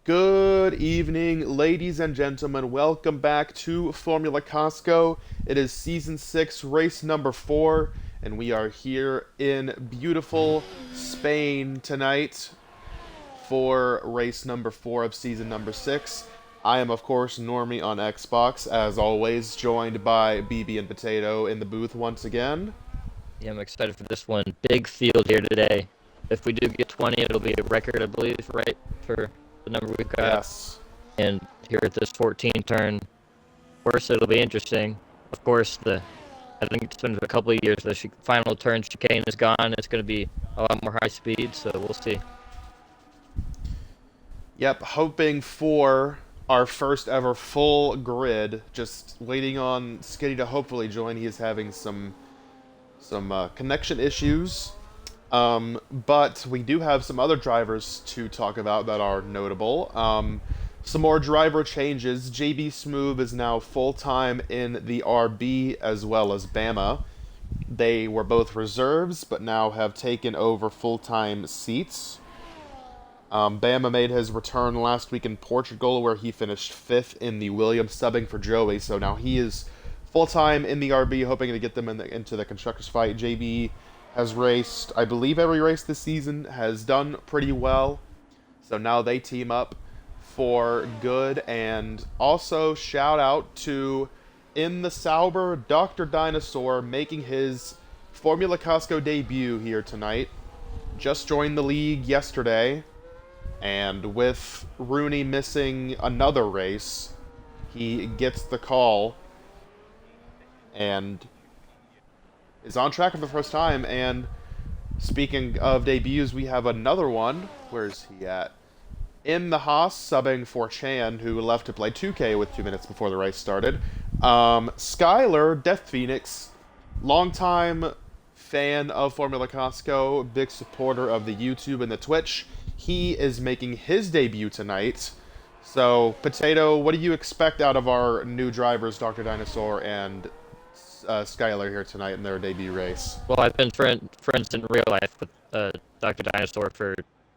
Good evening, ladies and gentlemen. Welcome back to Formula Costco. It is season 6, race number 4, and we are here in beautiful Spain tonight for race number 4 of season number 6. I am, of course, Normie on Xbox, as always, joined by BB and Potato in the booth once again. Yeah, I'm excited for this one. Big field here today. If we do get 20, it'll be a record, I believe, right, for the number we've got. Yes. And here at this 14 turn, of course, it'll be interesting. Of course, I think it's been a couple of years. The final turn chicane is gone. It's going to be a lot more high speed, so we'll see. Yep, hoping for our first ever full grid. Just waiting on Skitty to hopefully join. He is having some connection issues. But we do have some other drivers to talk about that are notable. Some more driver changes. JB Smoove is now full-time in the RB as well as Bama. They were both reserves, but now have taken over full-time seats. Bama made his return last week in Portugal, where he finished 5th in the Williams, subbing for Joey. So now he is full-time in the RB, hoping to get them into the Constructors fight. JB has raced, I believe, every race this season, has done pretty well. So now they team up for good. And also shout out to In the Sauber, Dr. Dinosaur, making his Formula Costco debut here tonight. Just joined the league yesterday. And with Rooney missing another race, he gets the call and is on track for the first time. And speaking of debuts, we have another one. Where's he at? In the Haas, subbing for Chan, who left to play 2K with 2 minutes before the race started. Skylar, Death Phoenix, longtime fan of Formula Costco, big supporter of the YouTube and the Twitch. He is making his debut tonight. So, Potato, what do you expect out of our new drivers, Dr. Dinosaur and Skylar, here tonight in their debut race? Well, I've been friends in real life with Dr. Dinosaur for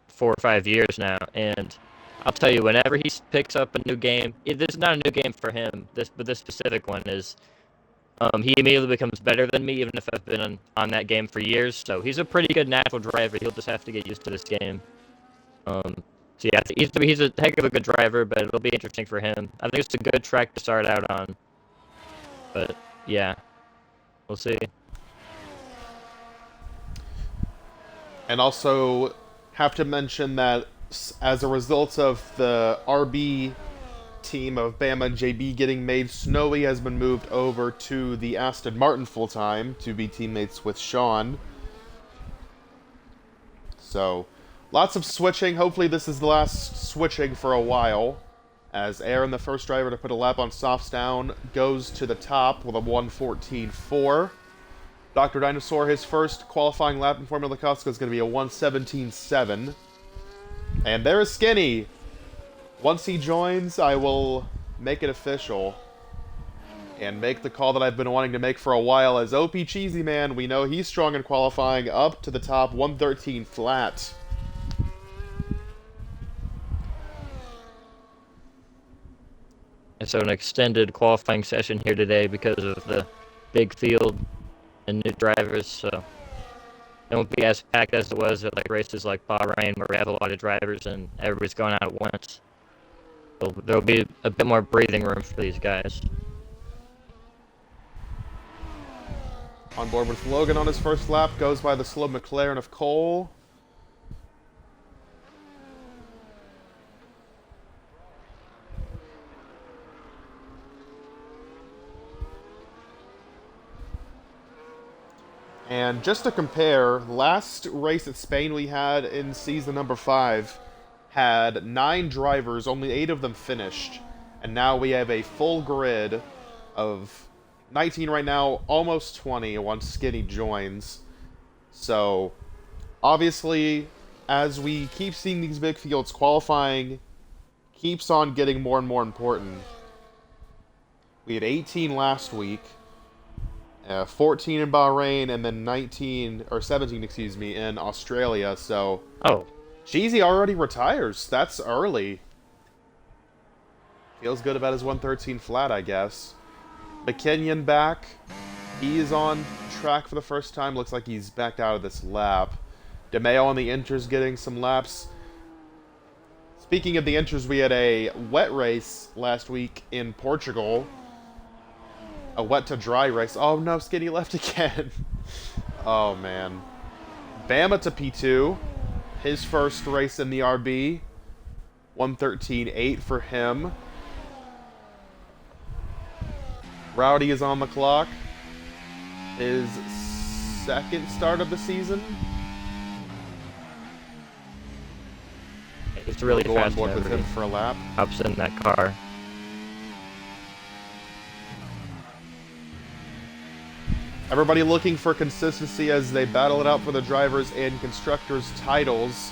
4 or 5 years now, and I'll tell you, whenever he picks up a new game, this is not a new game for him. But this specific one is. He immediately becomes better than me, even if I've been on that game for years. So he's a pretty good natural driver. He'll just have to get used to this game. So yeah, he's a heck of a good driver, but it'll be interesting for him. I think it's a good track to start out on. But yeah, we'll see. And also have to mention that as a result of the RB team of Bama and JB getting made, Snowy has been moved over to the Aston Martin full-time to be teammates with Sean. So, lots of switching. Hopefully this is the last switching for a while, as Aaron, the first driver to put a lap on softs down, goes to the top with a 1:14.4. Dr. Dinosaur, his first qualifying lap in Formula Costco is going to be a 1:17.7. And there is Skinny. Once he joins, I will make it official and make the call that I've been wanting to make for a while. As OP Cheesy Man, we know he's strong in qualifying, up to the top, 1:13 flat. And so an extended qualifying session here today because of the big field and new drivers. So it won't be as packed as it was at like races like Bahrain, where we have a lot of drivers and everybody's going out at once. So there'll be a bit more breathing room for these guys. On board with Logan on his first lap, goes by the slow McLaren of Cole. And just to compare, last race at Spain we had in season number 5 had 9 drivers, only 8 of them finished. And now we have a full grid of 19 right now, almost 20 once Skinny joins. So, obviously, as we keep seeing these big fields, qualifying keeps on getting more and more important. We had 18 last week, 14 in Bahrain, and then 19, or 17, excuse me, in Australia. So, Oh, Cheesy already retires. That's early. Feels good about his 113 flat, I guess. McKinnon back. He is on track for the first time. Looks like he's backed out of this lap. DeMeo on the inters getting some laps. Speaking of the inters, we had a wet race last week in Portugal. A wet to dry race. Oh no, Skinny left again. Oh man. Bama to P2. His first race in the RB. 113.8 for him. Rowdy is on the clock. His second start of the season. It's really Go fast. on board with him for a lap. Hops in that car. Everybody looking for consistency as they battle it out for the drivers and constructors titles.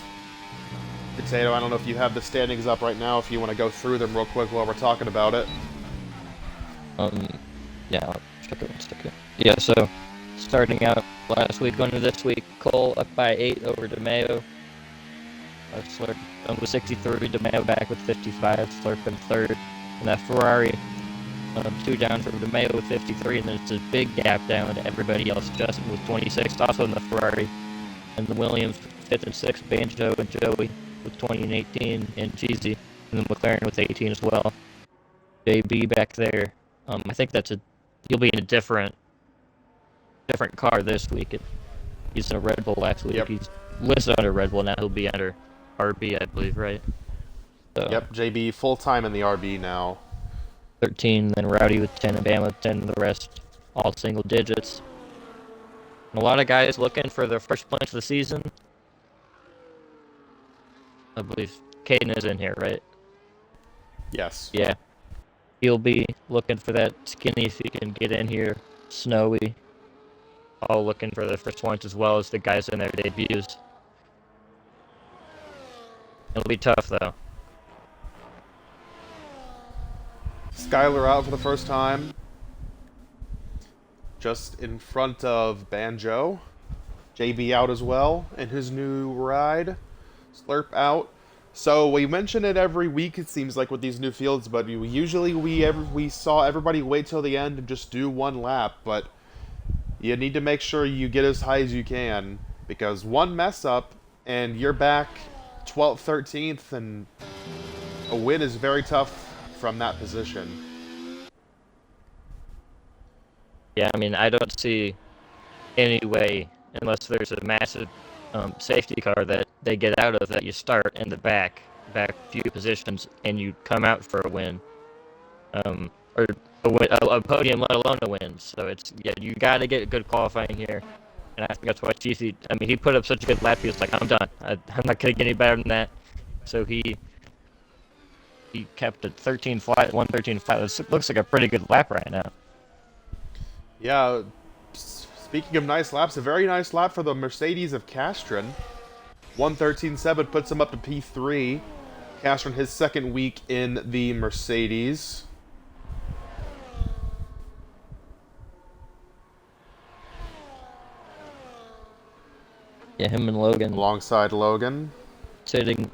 Potato, I don't know if you have the standings up right now, if you want to go through them real quick while we're talking about it. Yeah, I'll check it one second. Yeah, so starting out last week, going to this week, Cole up by 8 over DeMeo. Slurp with 63, DeMeo back with 55, Slurp in third. And that Ferrari, 2 down from DeMeo with 53, and then it's a big gap down to everybody else. Justin with 26, also in the Ferrari. And the Williams 5th and 6th, Banjo and Joey with 20 and 18, and Cheesy, and then McLaren with 18 as well. JB back there. I think he'll be in a different car this week. He's in a Red Bull last week. Yep. He's listed under Red Bull now. He'll be under RB, I believe, right? So, yep, JB full time in the RB now. 13, then Rowdy with 10, and Bama with 10, and the rest all single digits. And a lot of guys looking for their first points of the season. I believe Caden is in here, right? Yes. Yeah. He'll be looking for that. Skinny, if he can get in here. Snowy. All looking for their first points as well as the guys in their debuts. It'll be tough, though. Skyler out for the first time. Just in front of Banjo. JB out as well in his new ride. Slurp out. So we mention it every week, it seems like, with these new fields, but usually we saw everybody wait till the end and just do one lap, but you need to make sure you get as high as you can, because one mess up and you're back 12th, 13th, and a win is very tough from that position. Yeah, I mean, I don't see any way, unless there's a massive safety car that they get out of, that you start in the back few positions and you come out for a win, or a podium, let alone a win. So you got to get good qualifying here, and I think that's why Cheesy. I mean, he put up such a good lap. He was like, "I'm done. I'm not gonna get any better than that." So he kept a 13 flat, 113 flat. This looks like a pretty good lap right now. Yeah. Speaking of nice laps, a very nice lap for the Mercedes of Castron. 113.7 puts him up to P3. Castron, his second week in the Mercedes. Yeah, him and Logan. Alongside Logan. Gaining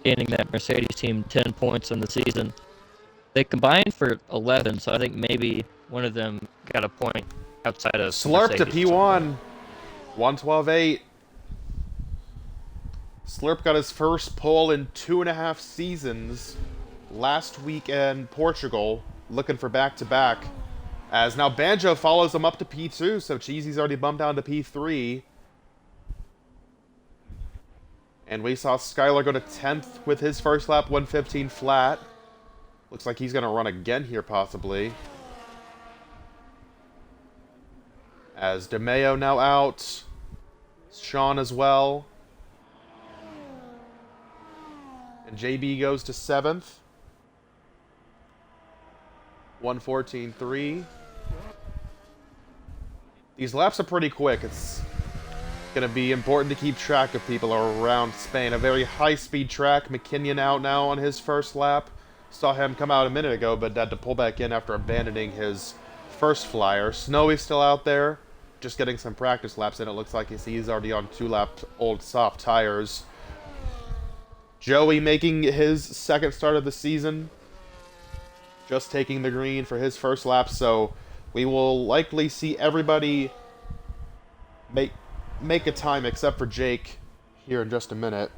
that Mercedes team 10 points in the season. They combined for 11, so I think maybe one of them got a point outside of Slurp to P1. 112.8. Slurp got his first pole in 2.5 seasons last week in Portugal, looking for back-to-back. As now Banjo follows him up to P2, so Cheesy's already bumped down to P3. And we saw Skylar go to 10th with his first lap, 115 flat. Looks like he's going to run again here, possibly. As DeMeo now out. Sean as well. And JB goes to 7th. 114.3. These laps are pretty quick. It's going to be important to keep track of people around Spain. A very high-speed track. McKinnon out now on his first lap. Saw him come out a minute ago, but had to pull back in after abandoning his first flyer. Snowy's still out there, just getting some practice laps in. It looks like he's already on 2-lap old soft tires. Joey making his second start of the season. just taking the green for his first lap, so we will likely see everybody make make a time except for Jake here in just a minute.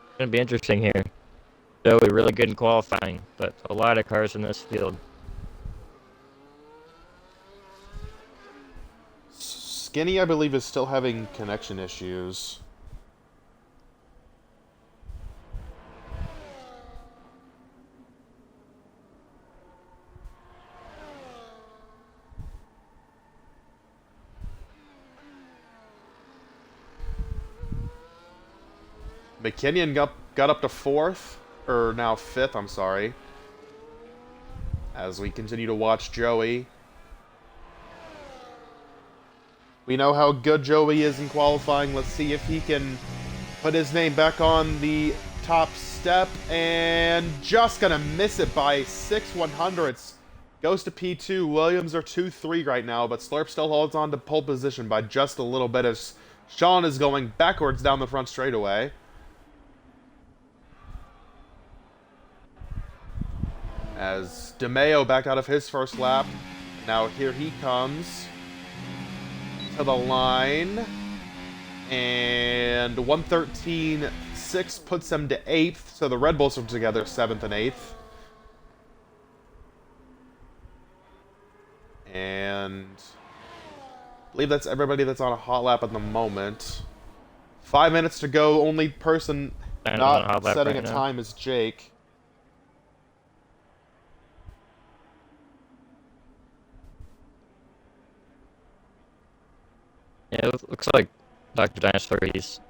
It's gonna be interesting here. Joey really good in qualifying, but a lot of cars in this field. Skinny, I believe, is still having connection issues. McKinnon got up to fourth, or now fifth, I'm sorry. As we continue to watch Joey. We know how good Joey is in qualifying. Let's see if he can put his name back on the top step. And just gonna miss it by 6/100ths. Goes to P2. Williams are 2-3 right now, but Slurp still holds on to pole position by just a little bit as Sean is going backwards down the front straightaway. As DeMeo backed out of his first lap. Now here he comes to the line. And 113.6 puts him to 8th. So the Red Bulls are together 7th and 8th. And I believe that's everybody that's on a hot lap at the moment. 5 minutes to go. Only person not setting a time is Jake. Yeah, it looks like Dr. Dinosaur, he's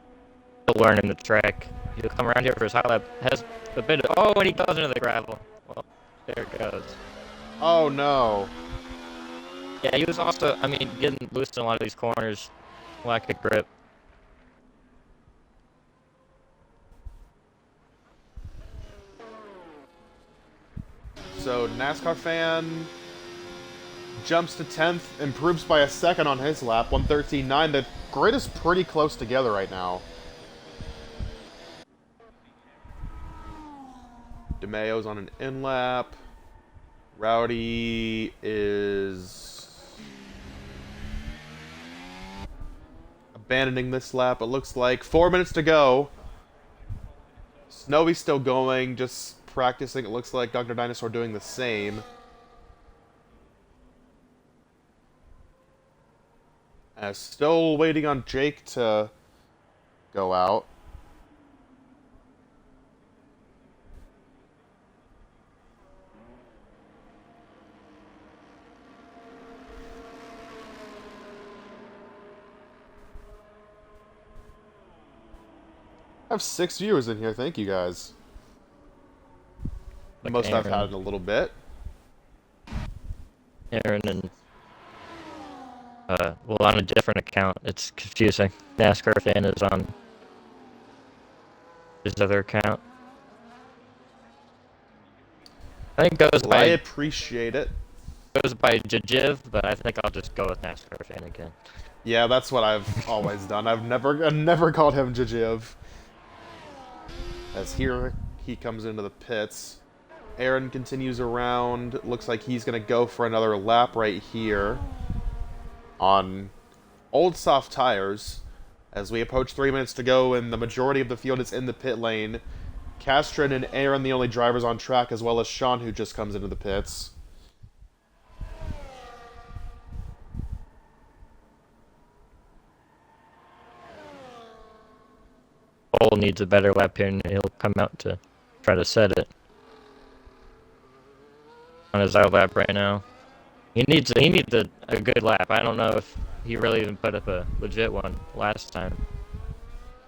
still learning the track. He'll come around here for his hot lap. Has a bit of... Oh, and he goes into the gravel. Well, there it goes. Oh, no. Yeah, he was also, I mean, getting loose in a lot of these corners. Lack of grip. So, NASCAR fan jumps to 10th, improves by a second on his lap, 113.9. The grid is pretty close together right now. DeMeo's on an in lap. Rowdy is abandoning this lap, it looks like. 4 minutes to go. Snowy's still going, just practicing. It looks like Dr. Dinosaur doing the same. Still waiting on Jake to go out. I have 6 viewers in here. Thank you guys. The most I've had in a little bit. Aaron and well, on a different account. It's confusing. NASCAR fan is on his other account. I think it goes by. I appreciate it. Goes by Jajiv, but I think I'll just go with NASCAR fan again. Yeah, that's what I've always done. I've never called him Jajiv. As here he comes into the pits. Aaron continues around. Looks like he's going to go for another lap right here on old soft tires. As we approach 3 minutes to go and the majority of the field is in the pit lane. Castron and Aaron the only drivers on track, as well as Sean, who just comes into the pits. Cole needs a better lap here, and he'll come out to try to set it on his out lap right now. He needs a good lap. I don't know if he really even put up a legit one last time.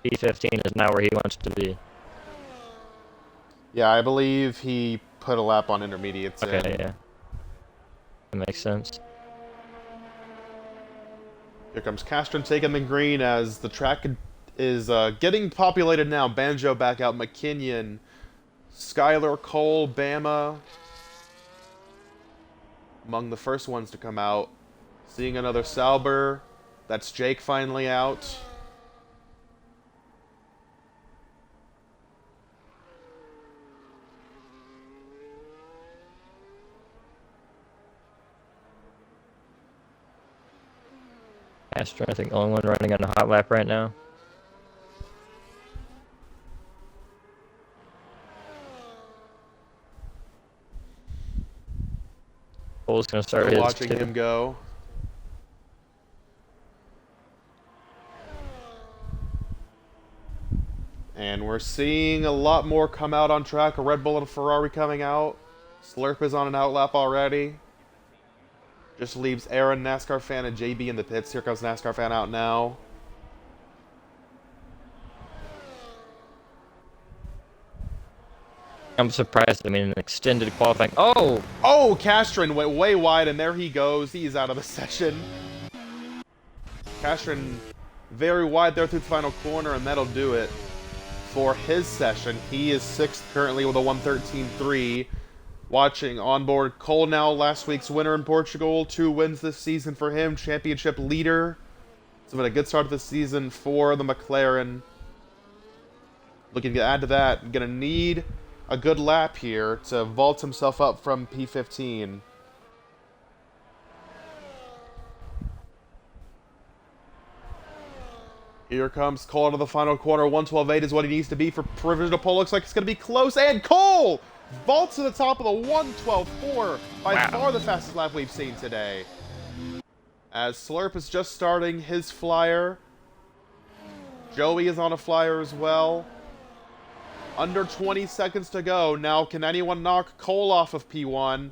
P15 is not where he wants to be. Yeah, I believe he put a lap on intermediates. Okay, yeah. That makes sense. Here comes Castron taking the green as the track is getting populated now. Banjo back out. McKinnon, Skylar, Cole, Bama. Among the first ones to come out. Seeing another Sauber. That's Jake finally out. Astra, I think, the only one running on a hot lap right now. Cole's gonna start Still his watching too. him go. And we're seeing a lot more come out on track. A Red Bull and a Ferrari coming out. Slurp is on an outlap already. Just leaves Aaron, NASCAR fan, and JB in the pits. Here comes NASCAR fan out now. I'm surprised. I mean, an extended qualifying. Oh, Oh, Castron went way wide, and there he goes. He's out of the session. Castron very wide there through the final corner, and that'll do it for his session. He is 6th currently with a 1:13.3. Watching onboard Cole now, last week's winner in Portugal. 2 wins this season for him. Championship leader. It's been a good start to the season for the McLaren. Looking to add to that. Gonna need a good lap here to vault himself up from P15. Here comes Cole into the final corner. 1:12.8 is what he needs to be for provisional pole. Looks like it's going to be close. And Cole vaults to the top of the 1:12.4. By far the fastest lap we've seen today. As Slurp is just starting his flyer. Joey is on a flyer as well. Under 20 seconds to go. Now, can anyone knock Cole off of P1?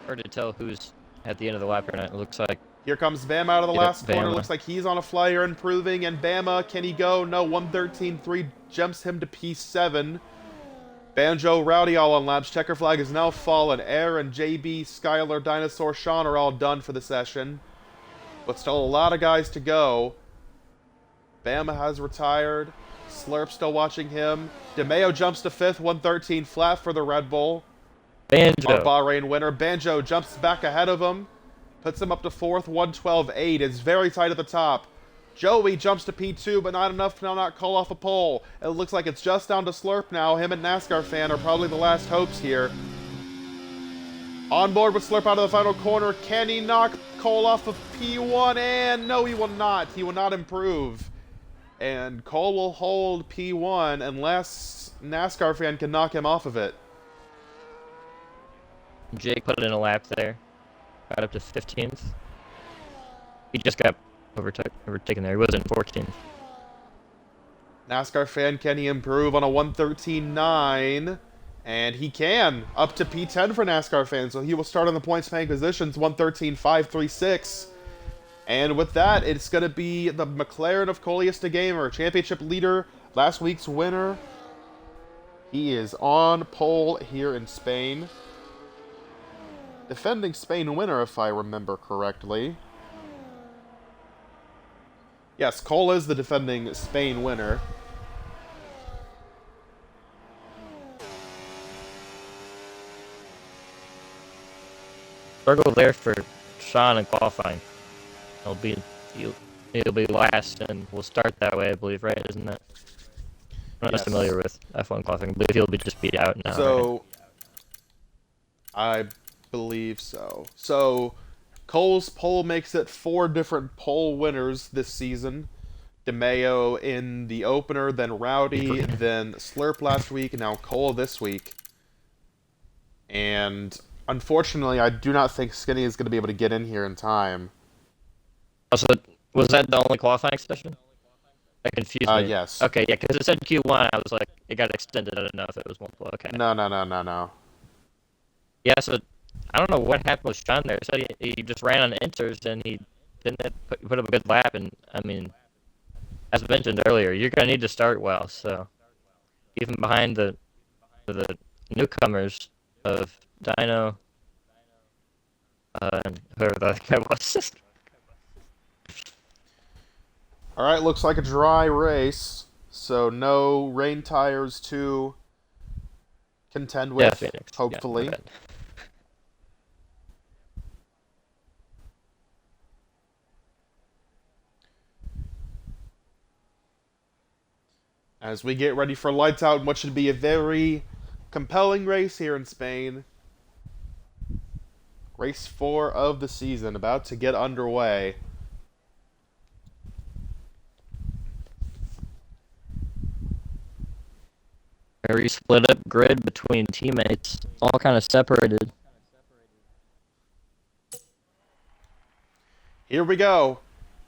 hard to tell who's at the end of the lap right now. It looks like Here comes Bama out of the last corner. Bama. Looks like he's on a flyer improving. And Bama, can he go? No, 1:13.3 jumps him to P7. Banjo, Rowdy all on laps. Checker flag is now fallen. Aaron, JB, Skylar, Dinosaur, Sean are all done for the session. But still a lot of guys to go. Bama has retired. Slurp still watching him. DeMeo jumps to 5th, 1:13 flat for the Red Bull. Banjo. Our Bahrain winner. Banjo jumps back ahead of him. Puts him up to 4th, 1:12.8. It's very tight at the top. Joey jumps to P2, but not enough to now not call off a pole. It looks like it's just down to Slurp now. Him and NASCAR fan are probably the last hopes here. On board with Slurp out of the final corner. Can he knock Cole off of P1? And no, he will not. He will not improve. And Cole will hold P1 unless NASCAR fan can knock him off of it. Jake put in a lap there. Got up to 15th. He just got overtaken there. He was in 14th. NASCAR fan, can he improve on a 1:13.9? And he can. Up to P10 for NASCAR fans. So he will start on the points paying positions, 1:13.536. And with that, it's going to be the McLaren of Coliesta Gamer, championship leader, last week's winner. He is on pole here in Spain. Defending Spain winner, if I remember correctly. Yes, Cole is the defending Spain winner. Struggle there for Sean in qualifying. He'll be last, and we'll start that way, I believe, right? Isn't that? I'm not Yes. familiar with F1 qualifying. I believe he'll be just beat out now. So, I believe so. So, Cole's pole makes it 4 different pole winners this season. DeMeo in the opener, then Rowdy, then Slurp last week, and now Cole this week. And unfortunately, I do not think Skinny is going to be able to get in here in time. Also, was that the only qualifying session? That confused me. Yes. Okay, yeah, because it said Q1. I was like, it got extended. I don't know if it was multiple. Okay. No. Yeah, so I don't know what happened with Sean there. It said he just ran on inters and he didn't put up a good lap. And I mean, as mentioned earlier, you're gonna need to start well. So even behind the newcomers of Dino and whoever the other guy was. Alright, looks like a dry race. So no rain tires to contend with, Yeah, Phoenix. hopefully. Yeah, As we get ready for lights out, what should be a very compelling race here in Spain. Race 4 of the season about to get underway. Very split up grid between teammates, all kind of separated. Here we go.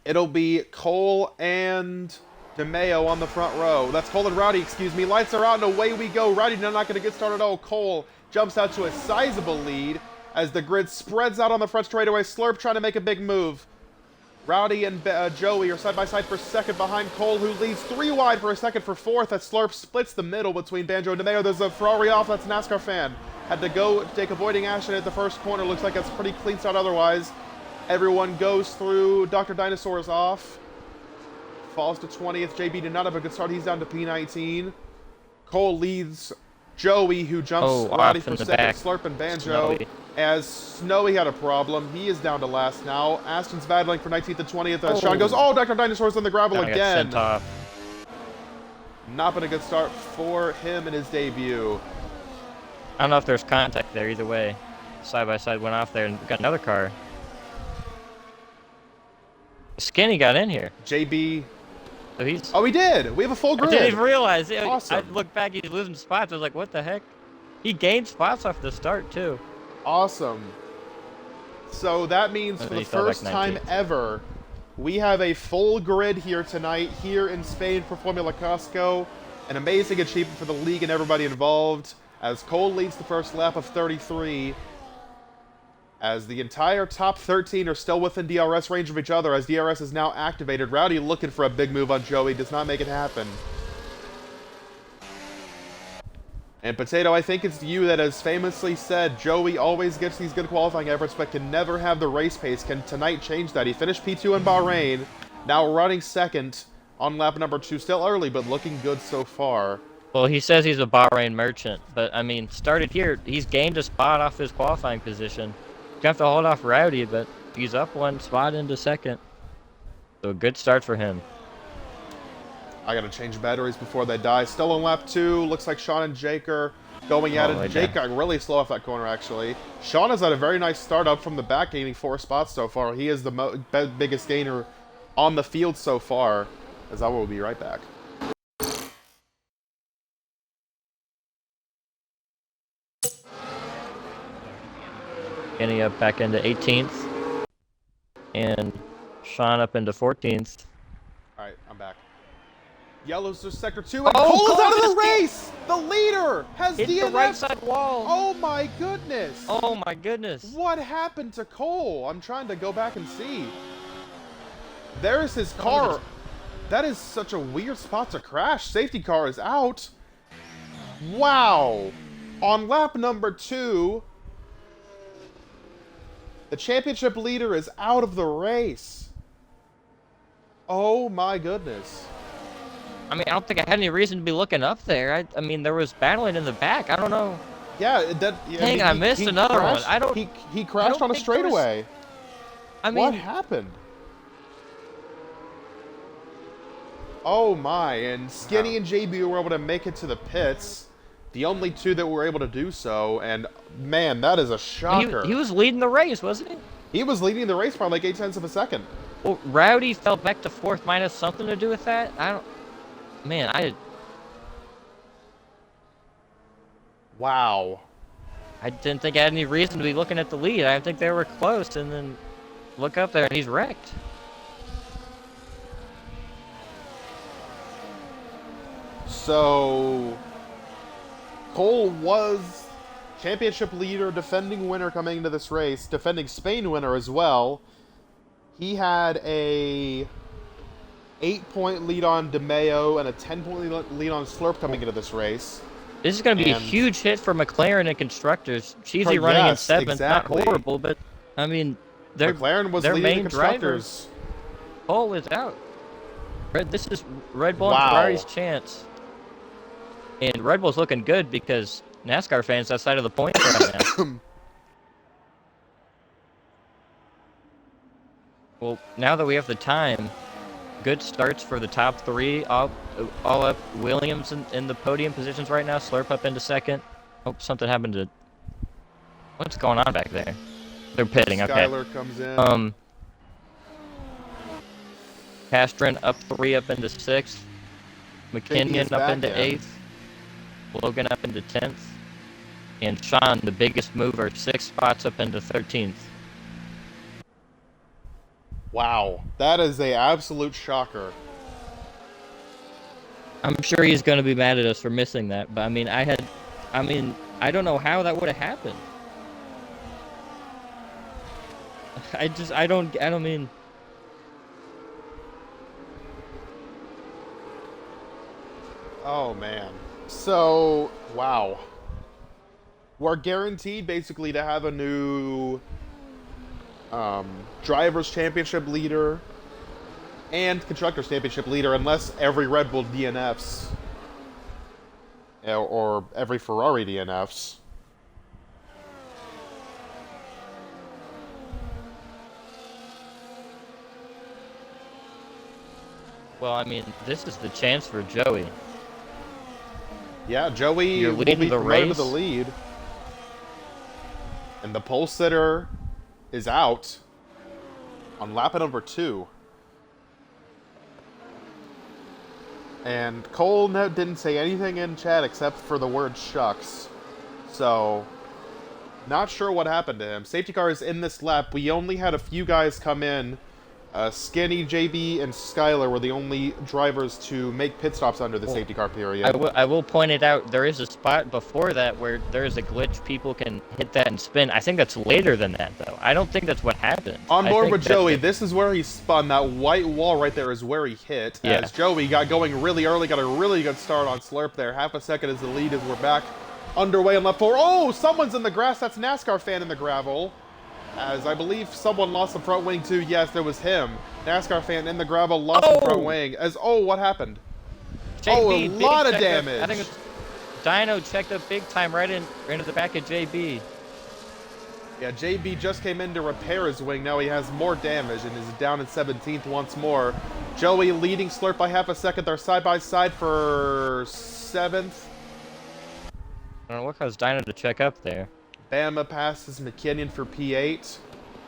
It'll be Cole and DeMeo on the front row. That's Cole and Rowdy, excuse me. Lights are out and away we go. Rowdy not going to get started at all. Cole jumps out to a sizable lead as the grid spreads out on the front straightaway. Slurp trying to make a big move. Rowdy and Joey are side by side for second behind Cole, who leads 3 wide for a second for fourth as Slurp splits the middle between Banjo and DeMeo. There's a Ferrari off. That's a NASCAR fan. Had to go take avoiding action at the first corner. Looks like it's pretty clean start otherwise. Everyone goes through. Dr. Dinosaur's off. Falls to 20th. JB did not have a good start. He's down to P19. Cole leads Joey, who jumps Rowdy for second. Slurp and Banjo. Snowy. As Snowy had a problem. He is down to last now. Aston's battling for 19th and 20th. Sean goes, oh, Dr. Dinosaur's on the gravel again. Not been a good start for him in his debut. I don't know if there's contact there either way. Side by side went off there and got another car. Skinny got in here. JB. So he's... Oh, he did. We have a full grid. I didn't even realize. Awesome. I looked back, he's losing spots. I was like, what the heck? He gained spots off the start, too. Awesome. So that means for the first time ever, we have a full grid here tonight, here in Spain for Formula Costco. An amazing achievement for the league and everybody involved, as Cole leads the first lap of 33. As the entire top 13 are still within DRS range of each other, as DRS is now activated. Rowdy looking for a big move on Joey, does not make it happen. And Potato, I think it's you that has famously said Joey always gets these good qualifying efforts but can never have the race pace. Can tonight change that? He finished P2 in Bahrain, now running second on lap number 2. Still early, but looking good so far. Well, he says he's a Bahrain merchant, but, I mean, started here. He's gained a spot off his qualifying position. You have to hold off Rowdy, but he's up 1 spot into second. So a good start for him. I gotta change batteries before they die. Still on lap 2. Looks like Sean and Jake are going at it. Jake got really slow off that corner, actually. Sean has had a very nice start up from the back, gaining 4 spots so far. He is the biggest gainer on the field so far, as I will be right back. Kenny up back into 18th. And Sean up into 14th. Alright, I'm back. Yellow's to sector 2, and Oh, Cole's out of Cole the race! The leader has hit DNF'd! the right side wall. Oh my goodness! Oh my goodness. What happened to Cole? I'm trying to go back and see. There's his car. That is such a weird spot to crash. Safety car is out. Wow. On lap number 2, the championship leader is out of the race. Oh my goodness. I mean, I don't think I had any reason to be looking up there. I mean, there was battling in the back. I don't know. Yeah, Dang, I missed another one. I don't. He crashed on a straightaway. I mean, what happened? Oh my! And Skinny and JB were able to make it to the pits. The only 2 that were able to do so. And man, that is a shocker. He was leading the race, wasn't he? He was leading the race by like 0.8 of a second. Well, Rowdy fell back to 4th. Might have something to do with that. I don't. Man, Wow. I didn't think I had any reason to be looking at the lead. I think they were close, and then look up there, and he's wrecked. So, Cole was championship leader, defending winner coming into this race, defending Spain winner as well. He had a 8-point lead on DeMeo and a 10-point lead on Slurp coming into this race. This is going to be a huge hit for McLaren and constructors. Cheesy running in 7th, exactly. Not horrible, but I mean, McLaren was their leading main the constructors. Cole is out. This is Red Bull and Ferrari's chance. And Red Bull's looking good because NASCAR fans outside of the points right now. Well, now that we have the time, good starts for the top 3. All up. Williams in the podium positions right now. Slurp up into second. Oh, something happened to... What's going on back there? They're pitting. Okay. Skyler comes in. Castron up 3 up into 6th. JB is McKinnon up back into in. 8th. Logan up into 10th. And Sean, the biggest mover, 6 spots up into 13th. Wow, that is a absolute shocker. I'm sure he's going to be mad at us for missing that, but I don't know how that would have happened. I don't mean. Oh man. So, wow. We're guaranteed basically to have a new drivers championship leader and constructors championship leader unless every Red Bull DNFs or every Ferrari DNFs. Well, I mean, this is the chance for Joey. Yeah, Joey You're will leading be the promoted to race. the lead. And the pole sitter is out on lap number 2. And Cole didn't say anything in chat except for the word shucks. So, not sure what happened to him. Safety car is in this lap. We only had a few guys come in. Skinny, JB, and Skyler were the only drivers to make pit stops under the safety car period. I will point it out. There is a spot before that where there is a glitch. People can hit that and spin. I think that's later than that, though. I don't think that's what happened. On board with Joey, this is where he spun. That white wall right there is where he hit. Yeah. As Joey got going really early, got a really good start on Slurp there. Half a second as the lead as we're back underway on lap 4. Oh, someone's in the grass. That's NASCAR fan in the gravel. As I believe someone lost the front wing too. Yes, there was him. NASCAR fan in the gravel lost the front wing. As what happened? JB, a lot of damage. I think it's Dino checked up big time right into the back of JB. Yeah, JB just came in to repair his wing. Now he has more damage and is down in 17th once more. Joey leading Slurp by half a second. They're side by side for 7th. I don't know what caused Dino to check up there. Bama passes McKinnon for P8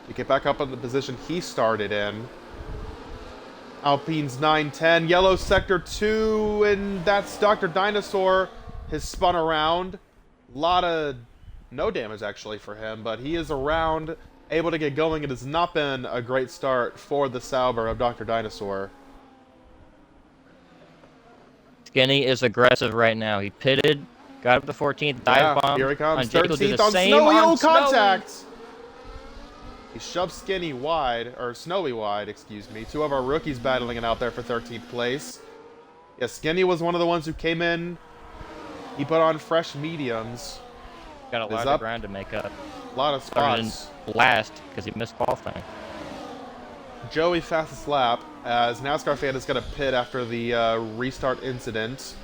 to get back up in the position he started in. Alpine's 9-10. Yellow sector 2, and that's Dr. Dinosaur has spun around. No damage actually for him, but he is around, able to get going. It has not been a great start for the Sauber of Dr. Dinosaur. Skinny is aggressive right now. He pitted, got up to 14th, dive bomb. Here he comes. Jake will do 13th the on same Snowy. on Oh, Snowy. contact! He shoved Skinny wide, or Snowy wide, excuse me. 2 of our rookies battling it out there for 13th place. Yeah, Skinny was one of the ones who came in. He put on fresh mediums. Got a lot of ground to make up. A lot of spots. Started in last because he missed qualifying. Joey fastest lap, as NASCAR fan is going to pit after the restart incident.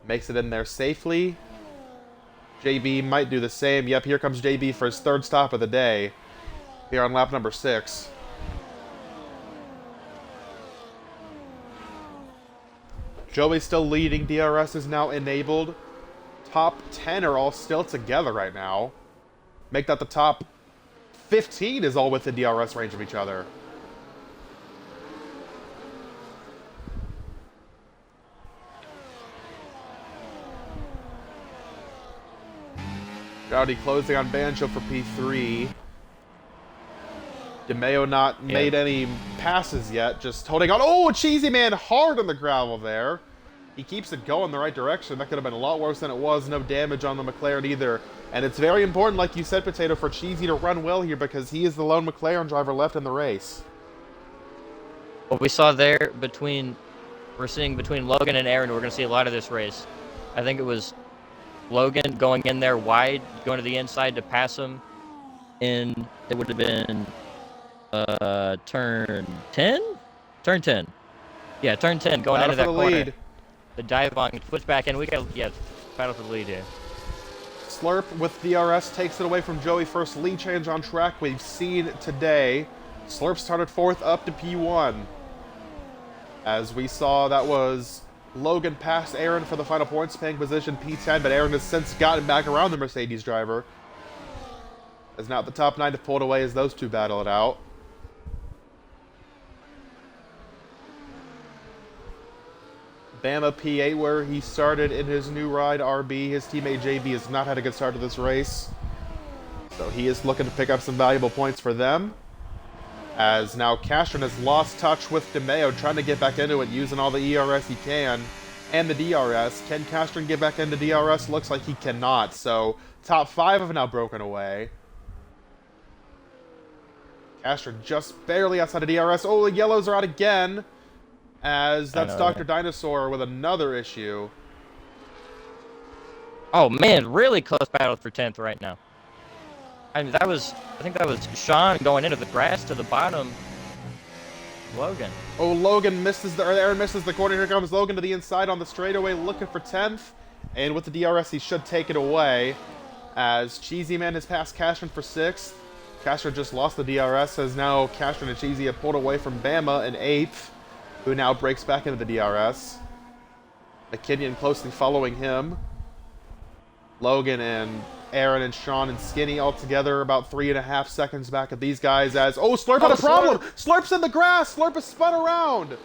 Makes it in there safely. JB might do the same. Yep, here comes JB for his 3rd stop of the day. Here on lap number 6. Joey's still leading. DRS is now enabled. Top 10 are all still together right now. Make that the top 15 is all within DRS range of each other. Rowdy closing on Banjo for P3. DeMeo not made any passes yet, just holding on. Oh, Cheesy Man hard on the gravel there. He keeps it going the right direction. That could have been a lot worse than it was. No damage on the McLaren either. And it's very important, like you said, Potato, for Cheesy to run well here because he is the lone McLaren driver left in the race. What we saw there we're seeing between Logan and Aaron, we're going to see a lot of this race. I think it was Logan going in there wide, going to the inside to pass him. And it would have been turn 10? Turn 10. Yeah, turn 10, going into that corner. Lead. The dive on, switch back in. We got, battle for the lead here. Slurp with DRS takes it away from Joey. First lead change on track we've seen today. Slurp started 4th up to P1. As we saw, that was Logan past Aaron for the final points paying position P10, but Aaron has since gotten back around the Mercedes driver. As now the top 9 have pulled away as those two battle it out. Bama P8 where he started in his new ride RB. His teammate JB has not had a good start to this race. So he is looking to pick up some valuable points for them. As now Castron has lost touch with DeMeo, trying to get back into it, using all the ERS he can, and the DRS. Can Castron get back into DRS? Looks like he cannot, so top 5 have now broken away. Castron just barely outside of DRS. Oh, the yellows are out again, as that's Dr. Dinosaur with another issue. Oh man, really close battle for 10th right now. I mean, I think that was Sean going into the grass to the bottom. Logan. Oh, Logan misses Aaron misses the corner. Here comes Logan to the inside on the straightaway, looking for 10th. And with the DRS, he should take it away, as Cheesy Man has passed Castron for 6th. Castron just lost the DRS, as now Castron and Cheesy have pulled away from Bama in 8th, who now breaks back into the DRS. McKinnon closely following him. Logan and Aaron and Sean and Skinny all together about 3.5 seconds back of these guys as... Oh, Slurp had a problem! Slurp's in the grass! Slurp is spun around!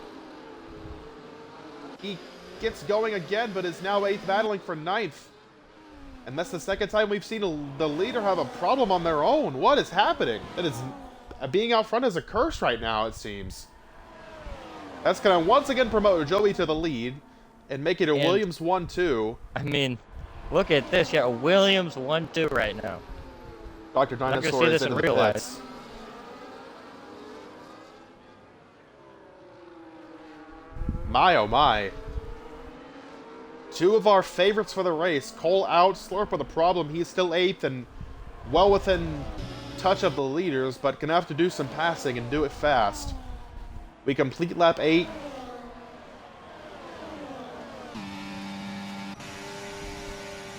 He gets going again, but is now 8th, battling for 9th. And that's the second time we've seen the leader have a problem on their own. What is happening? It is... Being out front is a curse right now, it seems. That's going to once again promote Joey to the lead and make it a Williams 1-2. I mean... Look at this, yeah, Williams 1-2 right now. Dr. Dinosaur I'm not gonna see this in real life. My oh my. 2 of our favorites for the race. Cole out, Slurp with a problem. He's still 8th and well within touch of the leaders, but gonna have to do some passing and do it fast. We complete lap 8.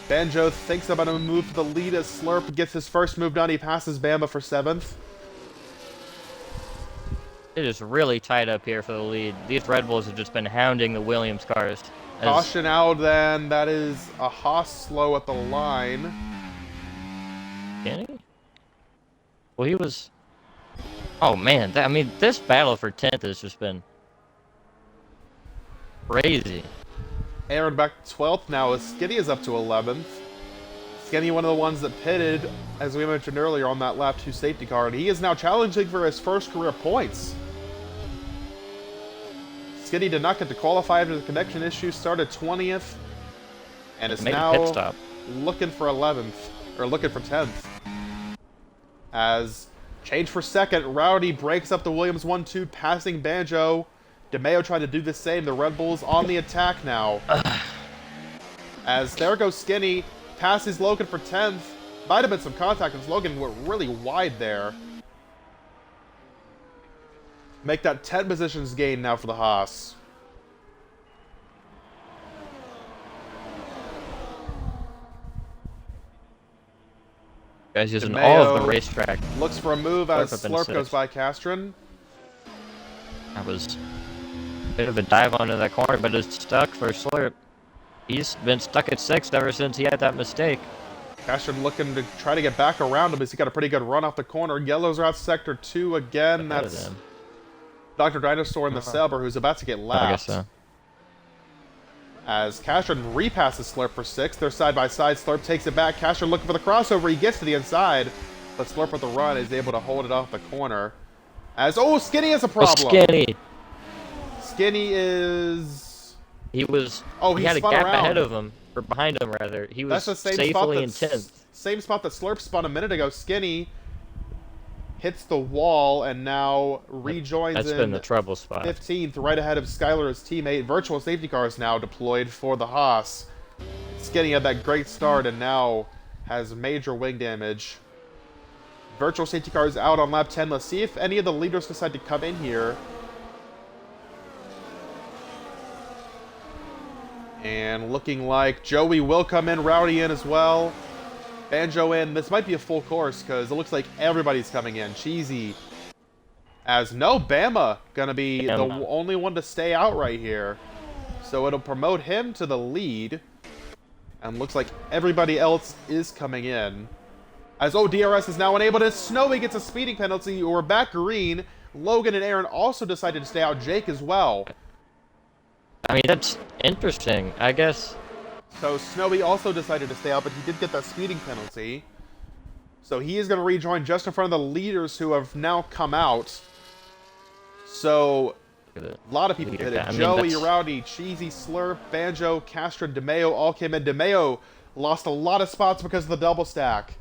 Banjo thinks about a move to the lead as Slurp gets his first move done. He passes Bama for 7th. It is really tight up here for the lead. These Red Bulls have just been hounding the Williams cars. Caution out then. That is a Haas slow at the line. Can he? Well, he was... Oh, man. I mean, this battle for 10th has just been crazy. Aaron back to 12th now as Skinny is up to 11th. Skinny, one of the ones that pitted, as we mentioned earlier, on that lap 2 safety car, and he is now challenging for his first career points. Skinny did not get to qualify after the connection issue, started 20th, and is now looking for 11th, or looking for 10th. As change for second, Rowdy breaks up the Williams 1-2, passing Banjo. DeMeo trying to do the same. The Red Bulls on the attack now. As there goes Skinny, passes Logan for 10th. Might have been some contact as Logan went really wide there. Make that 10 positions gain now for the Haas. Guys using DeMeo all of the racetrack. Looks for a move as Slurp goes by Castron. That was a bit of a dive onto that corner, but it's stuck for Slurp. He's been stuck at 6th ever since he had that mistake. Castron looking to try to get back around him as he got a pretty good run off the corner. Yellows are out sector 2 again. That's Dr. Dinosaur and the Saber, who's about to get lapped. I guess so. As Castron repasses Slurp for 6th. They're side by side. Slurp takes it back. Castron looking for the crossover. He gets to the inside, but Slurp with the run is able to hold it off the corner. As, oh, Skinny has a problem. Skinny. Skinny is... He was... Oh, he had a gap ahead of him, or behind him, rather. He was safely in 10th. Same spot that Slurp spun a minute ago. Skinny hits the wall and now rejoins That's been the trouble spot. 15th, right ahead of Skylar, his teammate. Virtual safety car is now deployed for the Haas. Skinny had that great start and now has major wing damage. Virtual safety car is out on lap 10. Let's see if any of the leaders decide to come in here. And looking like Joey will come in, Rowdy in as well. Banjo in. This might be a full course because it looks like everybody's coming in. Cheesy. As no, Bama gonna be the only one to stay out right here. So it'll promote him to the lead. And looks like everybody else is coming in. As DRS is now enabled, as Snowy gets a speeding penalty. We're back green. Logan and Aaron also decided to stay out. Jake as well. I mean, that's interesting, I guess. So Snowy also decided to stay out, but he did get that speeding penalty. So he is going to rejoin just in front of the leaders who have now come out. So a lot of people pitted. Joey, Rowdy, Cheesy, Slurp, Banjo, Castro, DeMeo all came in. DeMeo lost a lot of spots because of the double stack.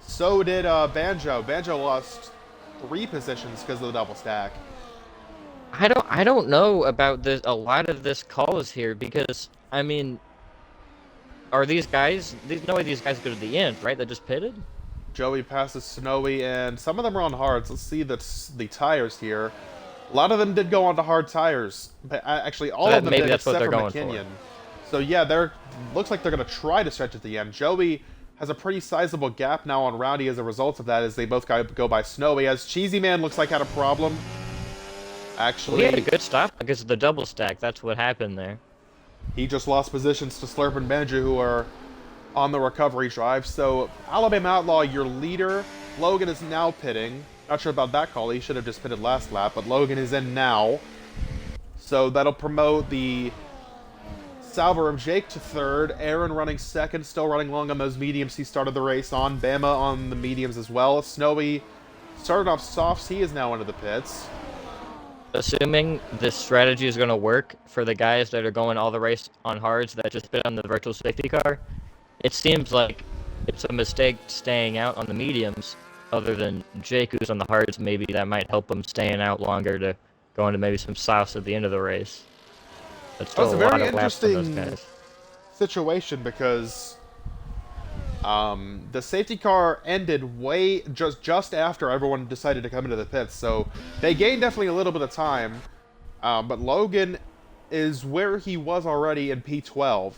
So did Banjo. Banjo lost 3 positions because of the double stack. I don't know about this. A lot of this cause here because I mean, are these guys? No way these guys go to the end, right? They just pitted. Joey passes Snowy, and some of them are on hards. Let's see the tires here. A lot of them did go onto hard tires. But actually, all of them did except for McKinnon. So yeah, looks like they're going to try to stretch at the end. Joey has a pretty sizable gap now on Rowdy as a result of that, as they both go by Snowy. As Cheesy Man looks like had a problem. Actually, he had a good stop because of the double stack. That's what happened there. He just lost positions to Slurp and Banjo, who are on the recovery drive. So Alabama Outlaw, your leader, Logan is now pitting. Not sure about that call. He should have just pitted last lap, but Logan is in now. So that'll promote the salver of Jake to third. Aaron running second, still running long on those mediums he started the race on. Bama on the mediums as well. Snowy started off softs. He is now into the pits. Assuming this strategy is going to work for the guys that are going all the race on hards that just been on the virtual safety car, it seems like it's a mistake staying out on the mediums. Other than Jake, who's on the hards, maybe that might help him staying out longer to go into maybe some softs at the end of the race. That's still a lot very of laps for those interesting guys. situation because the safety car ended just after everyone decided to come into the pits, so they gained definitely a little bit of time. But Logan is where he was already in P12,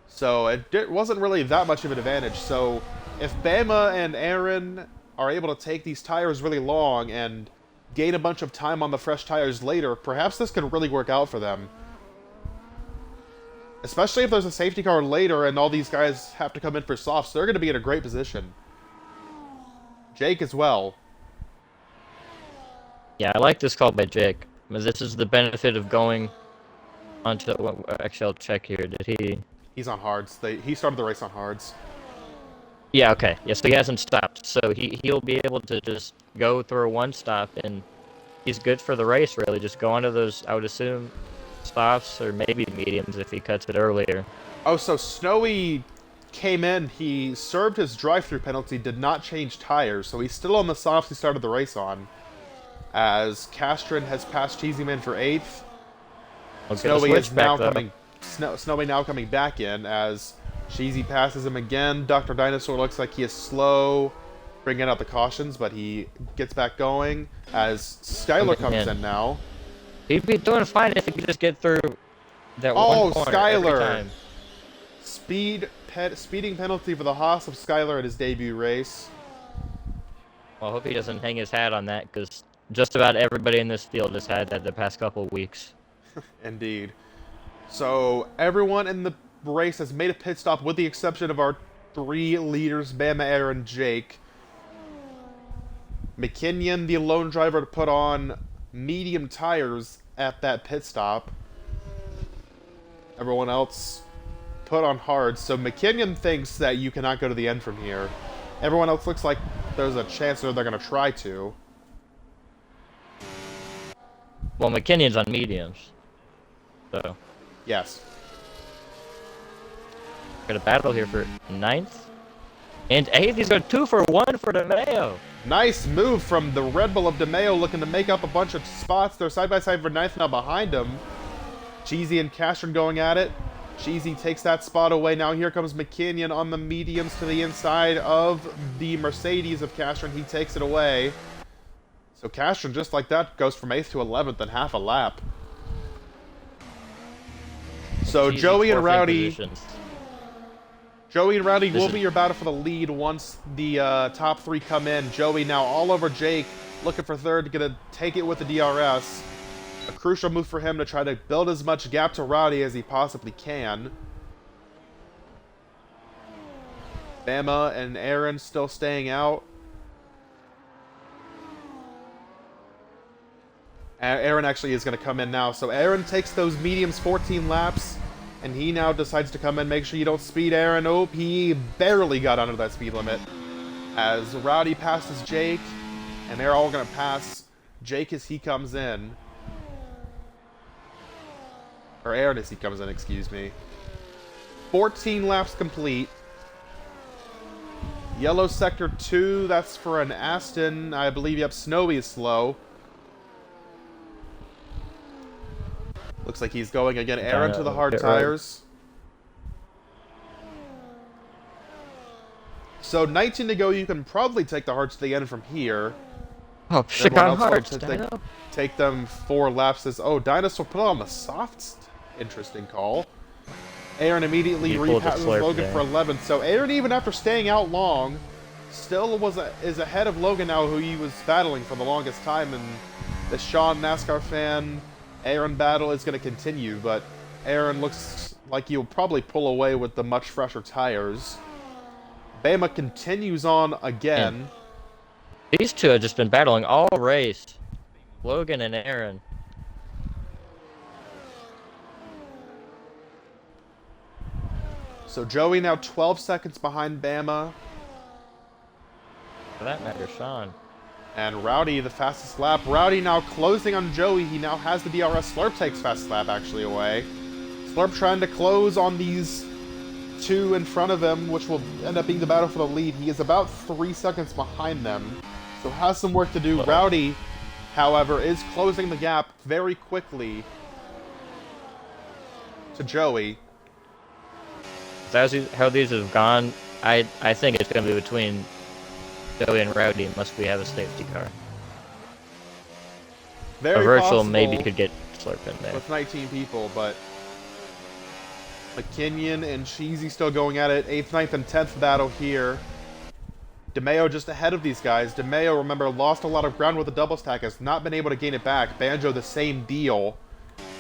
so it wasn't really that much of an advantage. So if Bama and Aaron are able to take these tires really long and gain a bunch of time on the fresh tires later, perhaps this could really work out for them. Especially if there's a safety car later and all these guys have to come in for softs, they're going to be in a great position. Jake as well. Yeah, I like this call by Jake. This is the benefit of going onto... Actually, I'll check here. Did he... He's on hards. He started the race on hards. Yeah, okay. Yeah, so he hasn't stopped. So he'll be able to just go through one stop, and he's good for the race, really. Just go onto those, I would assume, softs or maybe mediums if he cuts it earlier. Oh, so Snowy came in. He served his drive-through penalty, did not change tires, so he's still on the softs he started the race on. As Castron has passed Cheesy Man for 8th. Snowy is now coming... Snowy now coming back in as Cheesy passes him again. Dr. Dinosaur looks like he is slow, bringing out the cautions, but he gets back going as Skylar comes in now. He'd be doing fine if he could just get through that one corner Skylar! Every time. Speeding penalty for the Haas of Skylar at his debut race. Well, I hope he doesn't hang his hat on that, because just about everybody in this field has had that the past couple of weeks. Indeed. So everyone in the race has made a pit stop with the exception of our 3 leaders, Bama, Aaron, Jake. McKinnon, the lone driver, to put on medium tires at that pit stop. Everyone else put on hard. So McKinnon thinks that you cannot go to the end from here. Everyone else looks like there's a chance that they're going to try to. Well, McKinnon's on mediums. So... Yes. Got a battle here for 9th. And hey, these are 2 for 1 for DeMeo. Nice move from the Red Bull of DeMeo, looking to make up a bunch of spots. They're side by side for 9th now behind him. Cheesy and Castron going at it. Cheesy takes that spot away. Now here comes McKinnon on the mediums to the inside of the Mercedes of Castron. He takes it away. So Castron, just like that, goes from 8th to 11th in half a lap. So Joey and Rowdy will be your battle for the lead once the top 3 come in. Joey now all over Jake, looking for third, gonna take it with the DRS. A crucial move for him to try to build as much gap to Rowdy as he possibly can. Bama and Aaron still staying out. Aaron actually is going to come in now. So Aaron takes those mediums 14 laps, and he now decides to come in. Make sure you don't speed Aaron. Oh, he barely got under that speed limit. As Rowdy passes Jake, and they're all going to pass Jake as he comes in. Or Aaron as he comes in, excuse me. 14 laps complete. Yellow Sector 2, that's for an Aston. I believe, yep, Snowy is slow. Looks like he's going again. Aaron to the hard tires. So 19 to go. You can probably take the hards to the end from here. Oh, shit on hards. Take them 4 laps. Oh, Dinosaur put on the softs. Interesting call. Aaron immediately repasses Logan for 11th. So Aaron, even after staying out long, still is ahead of Logan now, who he was battling for the longest time. And the Sean NASCAR fan Aaron battle is going to continue, but Aaron looks like he'll probably pull away with the much fresher tires. Bama continues on again. Man. These two have just been battling all race. Logan and Aaron. So Joey now 12 seconds behind Bama. For that matter, Sean. And Rowdy, the fastest lap. Rowdy now closing on Joey. He now has the DRS. Slurp takes fastest lap actually away. Slurp trying to close on these 2 in front of him, which will end up being the battle for the lead. He is about 3 seconds behind them, so has some work to do. Rowdy, however, is closing the gap very quickly to Joey. That's how these have gone. I think it's going to be between Joey and Rowdy unless we have a safety car. Very a virtual possible maybe could get Slurp in there. with 19 people, but McKinnon and Cheesy still going at it. 8th, 9th, and 10th battle here. DeMeo just ahead of these guys. DeMeo, remember, lost a lot of ground with the double stack, has not been able to gain it back. Banjo, the same deal.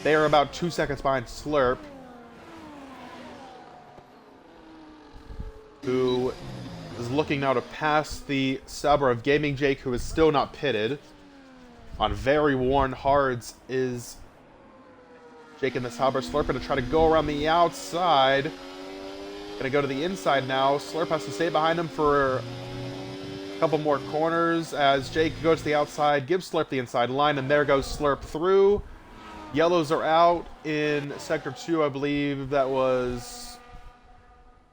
They are about 2 seconds behind Slurp, who is looking now to pass the Sabra of Gaming Jake, who is still not pitted. On very worn hards is Jake and the Sabra. Slurp going to try to go around the outside. Going to go to the inside now. Slurp has to stay behind him for a couple more corners as Jake goes to the outside, gives Slurp the inside line, and there goes Slurp through. Yellows are out in Sector 2, I believe that was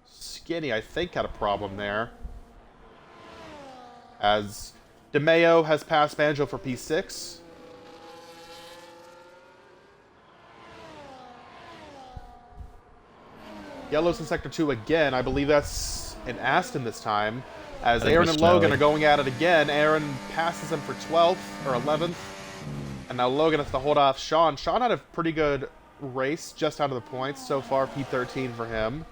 Skinny, I think, had a problem there. As DeMeo has passed Banjo for P6. Yellows in Sector 2 again. I believe that's an Aston this time. As Aaron and Logan are going at it again. Aaron passes him for 12th or 11th. And now Logan has to hold off Sean. Sean had a pretty good race just out of the points so far. P13 for him.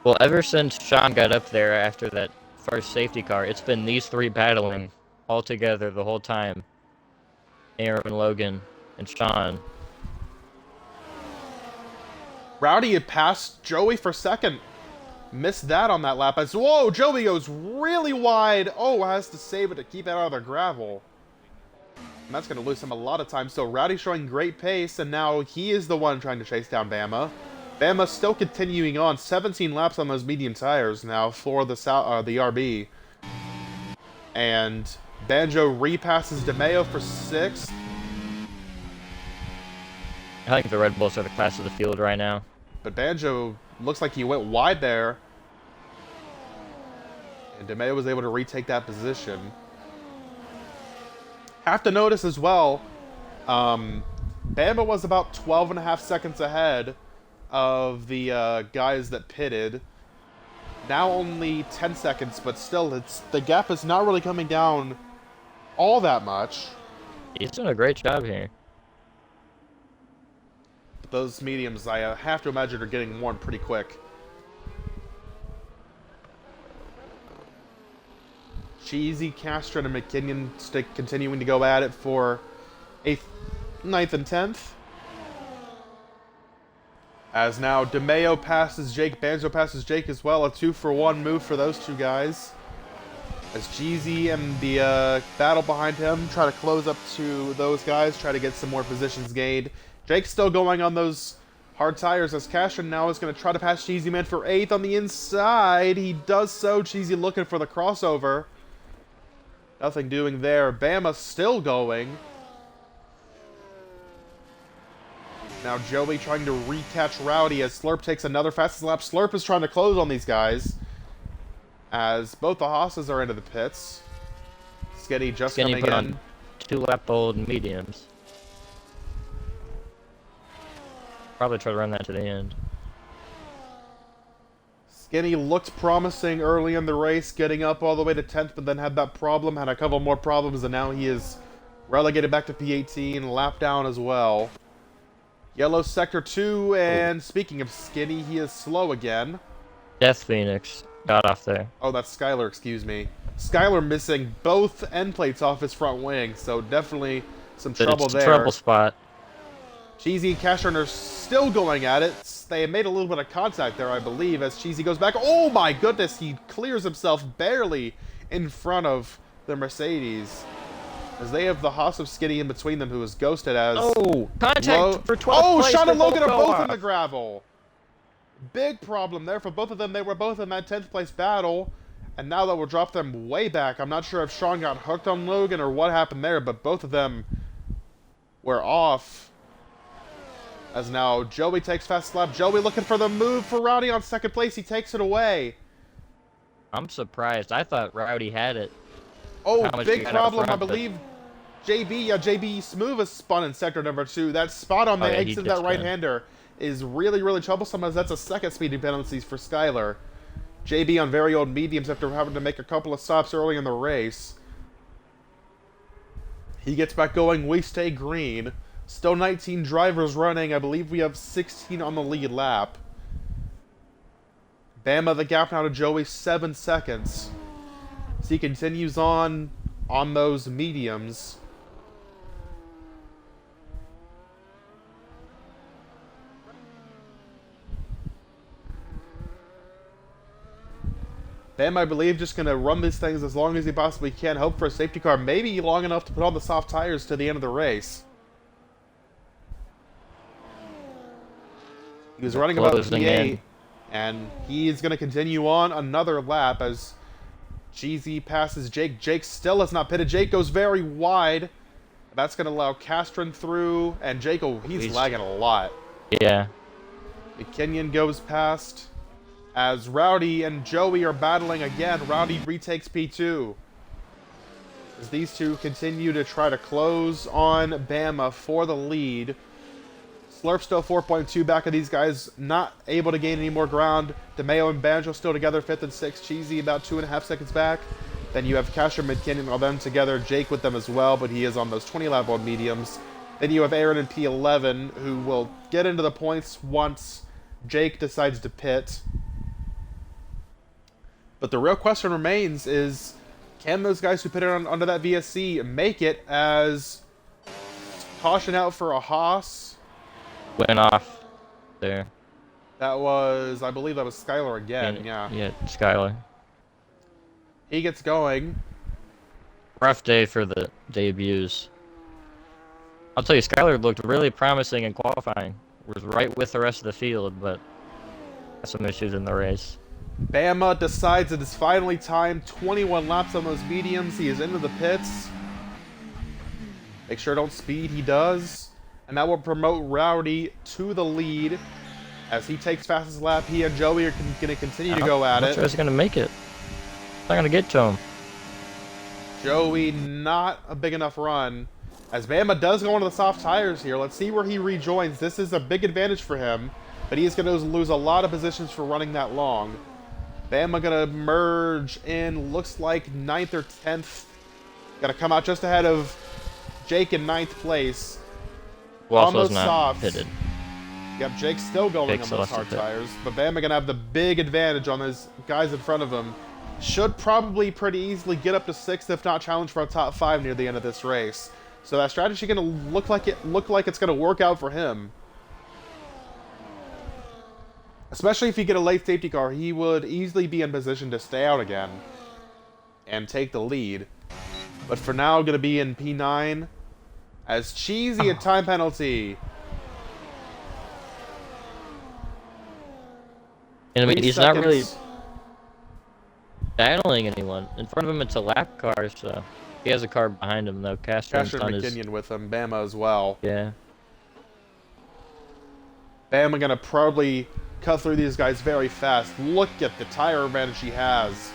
Well, ever since Sean got up there after that first safety car, it's been these 3 battling all together the whole time. Aaron, Logan, and Sean. Rowdy had passed Joey for 2nd. Missed that on that lap. As whoa, Joey goes really wide. Oh, has to save it to keep it out of the gravel. And that's going to lose him a lot of time. So Rowdy showing great pace, and now he is the one trying to chase down Bama. Bama still continuing on. 17 laps on those medium tires now for the RB. And Banjo repasses DeMeo for 6th. I think the Red Bulls are the class of the field right now. But Banjo looks like he went wide there. And DeMeo was able to retake that position. Have to notice as well, Bama was about 12.5 seconds ahead of the guys that pitted. Now only 10 seconds, but still, the gap is not really coming down all that much. He's doing a great job here. But those mediums, I have to imagine, are getting worn pretty quick. Cheesy, Castro, and McKinnon continuing to go at it for 8th, 9th, and 10th. As now DeMeo passes Jake, Banjo passes Jake as well. A 2-for-1 move for those two guys. As Jeezy and the battle behind him try to close up to those guys, try to get some more positions gained. Jake's still going on those hard tires as Castron now is going to try to pass Cheesy Man for 8th on the inside. He does so. Cheesy looking for the crossover. Nothing doing there. Bama still going. Now Joey trying to recatch Rowdy as Slurp takes another fastest lap. Slurp is trying to close on these guys as both the Hosses are into the pits. Skinny just Skinny coming put in. on 2-lap-old mediums. Probably try to run that to the end. Skinny looked promising early in the race, getting up all the way to 10th, but then had that problem, had a couple more problems, and now he is relegated back to P18, lap down as well. Yellow Sector 2, and speaking of Skinny, he is slow again. Death Phoenix got off there. Oh, that's Skylar, excuse me. Skylar missing both end plates off his front wing, so definitely some trouble It's there. a trouble spot. Cheesy and Castron are still going at it. They made a little bit of contact there, I believe, as Cheesy goes back. Oh my goodness, he clears himself barely in front of the Mercedes. As they have the Haas of Skinny in between them, who is ghosted as... Oh, contact for 12th Oh, place. Sean and They Logan are go both off. in the gravel. Big problem there for both of them. They were both in that 10th place battle. And now that will drop them way back. I'm not sure if Sean got hooked on Logan or what happened there, but both of them were off. As now Joey takes fast lap. Joey looking for the move for Rowdy on second place. He takes it away. I'm surprised. I thought Rowdy had it. Oh, How much big he had up problem. front, I but- believe JB Smooth is spun in sector number 2. That spot on the yeah, he exit of did that spin. right-hander is really, really troublesome, as that's a second speeding penalties for Skylar. JB on very old mediums after having to make a couple of stops early in the race. He gets back going. We stay green. Still 19 drivers running. I believe we have 16 on the lead lap. Bama the gap now to Joey, 7 seconds. So he continues on those mediums. Bam, I believe, just going to run these things as long as he possibly can. Hope for a safety car. Maybe long enough to put on the soft tires to the end of the race. He was running about Closing P8. in. And he is going to continue on another lap as Cheesy passes Jake. Jake still has not pitted. Jake goes very wide. That's going to allow Castron through. And Jake, he's lagging a lot. Yeah. McKinnon goes past. As Rowdy and Joey are battling again, Rowdy retakes P2. As these two continue to try to close on Bama for the lead. Slurp still 4.2 back of these guys, not able to gain any more ground. DeMeo and Banjo still together, 5th and 6th. Cheesy about 2.5 seconds back. Then you have Casher, McKinnon, all them together. Jake with them as well, but he is on those 20 lap old mediums. Then you have Aaron in P11, who will get into the points once Jake decides to pit. But the real question remains is, can those guys who pitted under that VSC make it, as caution out for a Haas? Went off there. That was, I believe that was Skylar again, yeah. Yeah, Skylar. He gets going. Rough day for the debuts. I'll tell you, Skylar looked really promising in qualifying. Was right with the rest of the field, but had some issues in the race. Bama decides it is finally time. 21 laps on those mediums. He is into the pits. Make sure don't speed. He does. And that will promote Rowdy to the lead. As he takes fastest lap, he and Joey are going to continue to go at I'm not it. sure he's going to make it. Not going to get to him. Joey, not a big enough run. As Bama does go onto the soft tires here. Let's see where he rejoins. This is a big advantage for him. But he is going to lose a lot of positions for running that long. Bama going to merge in, looks like 9th or 10th. Got to come out just ahead of Jake in 9th place. Waffle's those not softs. pitted. Yep, Jake's still going Jake on still those has to hard pit. tires. But Bama going to have the big advantage on those guys in front of him. Should probably pretty easily get up to 6th, if not challenge for a top 5 near the end of this race. So that strategy going to look like it's going to work out for him. Especially if you get a late safety car, he would easily be in position to stay out again and take the lead. But for now, going to be in P9 as Cheesy a time penalty. And I mean, 3 he's seconds. not really battling anyone. In front of him, it's a lap car, so he has a car behind him, though. Casher and on his... McKinnon with him. Bama as well. Yeah. Bama going to probably cut through these guys very fast. Look at the tire advantage he has.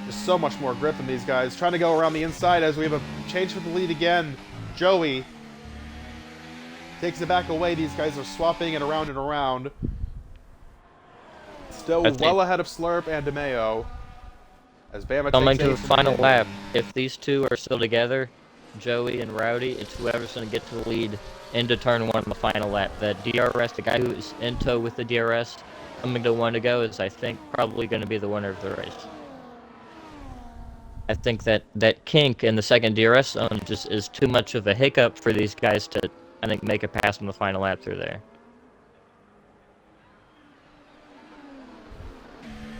There's so much more grip in these guys. Trying to go around the inside as we have a change for the lead again. Joey takes it back away. These guys are swapping it around and around. Still well ahead of Slurp and DeMeo. As Bama coming takes to the final lap. If these two are still together, Joey and Rowdy, it's whoever's going to get to the lead into turn one in the final lap. That DRS, the guy who is in tow with the DRS, coming to one to go, is, I think, probably going to be the winner of the race. I think that kink in the second DRS zone just is too much of a hiccup for these guys to, I think, make a pass in the final lap through there.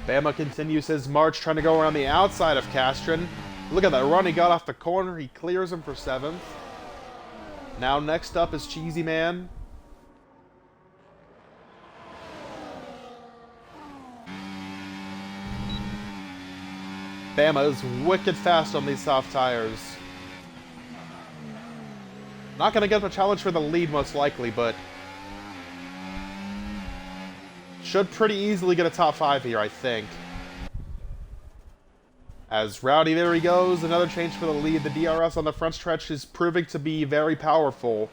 Bama continues his march, trying to go around the outside of Castron. Look at that run he got off the corner. He clears him for 7th. Now next up is Cheesy Man. Bama is wicked fast on these soft tires. Not going to get the challenge for the lead most likely, but should pretty easily get a top 5 here, I think. As Rowdy, there he goes, another change for the lead. The DRS on the front stretch is proving to be very powerful.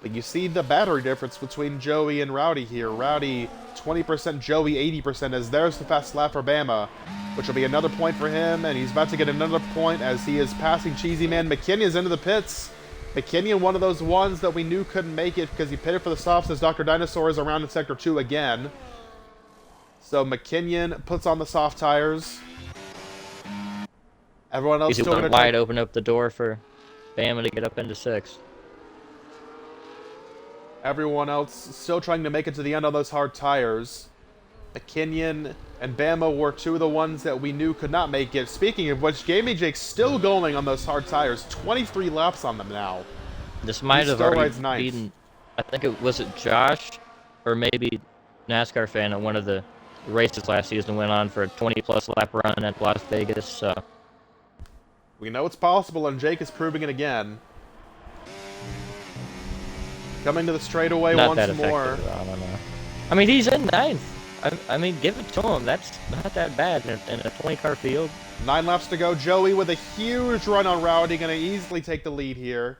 But you see the battery difference between Joey and Rowdy here. Rowdy 20%, Joey 80%, as there's the fast lap for Bama, which will be another point for him, and he's about to get another point as he is passing Cheesy Man. McKinney is into the pits. McKinney, one of those ones that we knew couldn't make it because he pitted for the softs as Dr. Dinosaur is around in Sector 2 again. So McKinnon puts on the soft tires. Everyone else still going to wide open up the door for Bama to get up into 6. Everyone else still trying to make it to the end on those hard tires. McKinnon and Bama were two of the ones that we knew could not make it. Speaking of which, Gaming Jake's still going on those hard tires. 23 laps on them now. This might have already beaten, I think it was Josh, or maybe NASCAR fan at one of the races last season went on for a 20-plus lap run at Las Vegas, so... We know it's possible, and Jake is proving it again. Coming to the straightaway once more. I don't know. I mean, he's in 9th. I mean, give it to him. That's not that bad in a 20-car field. 9 laps to go. Joey with a huge run on Rowdy, going to easily take the lead here.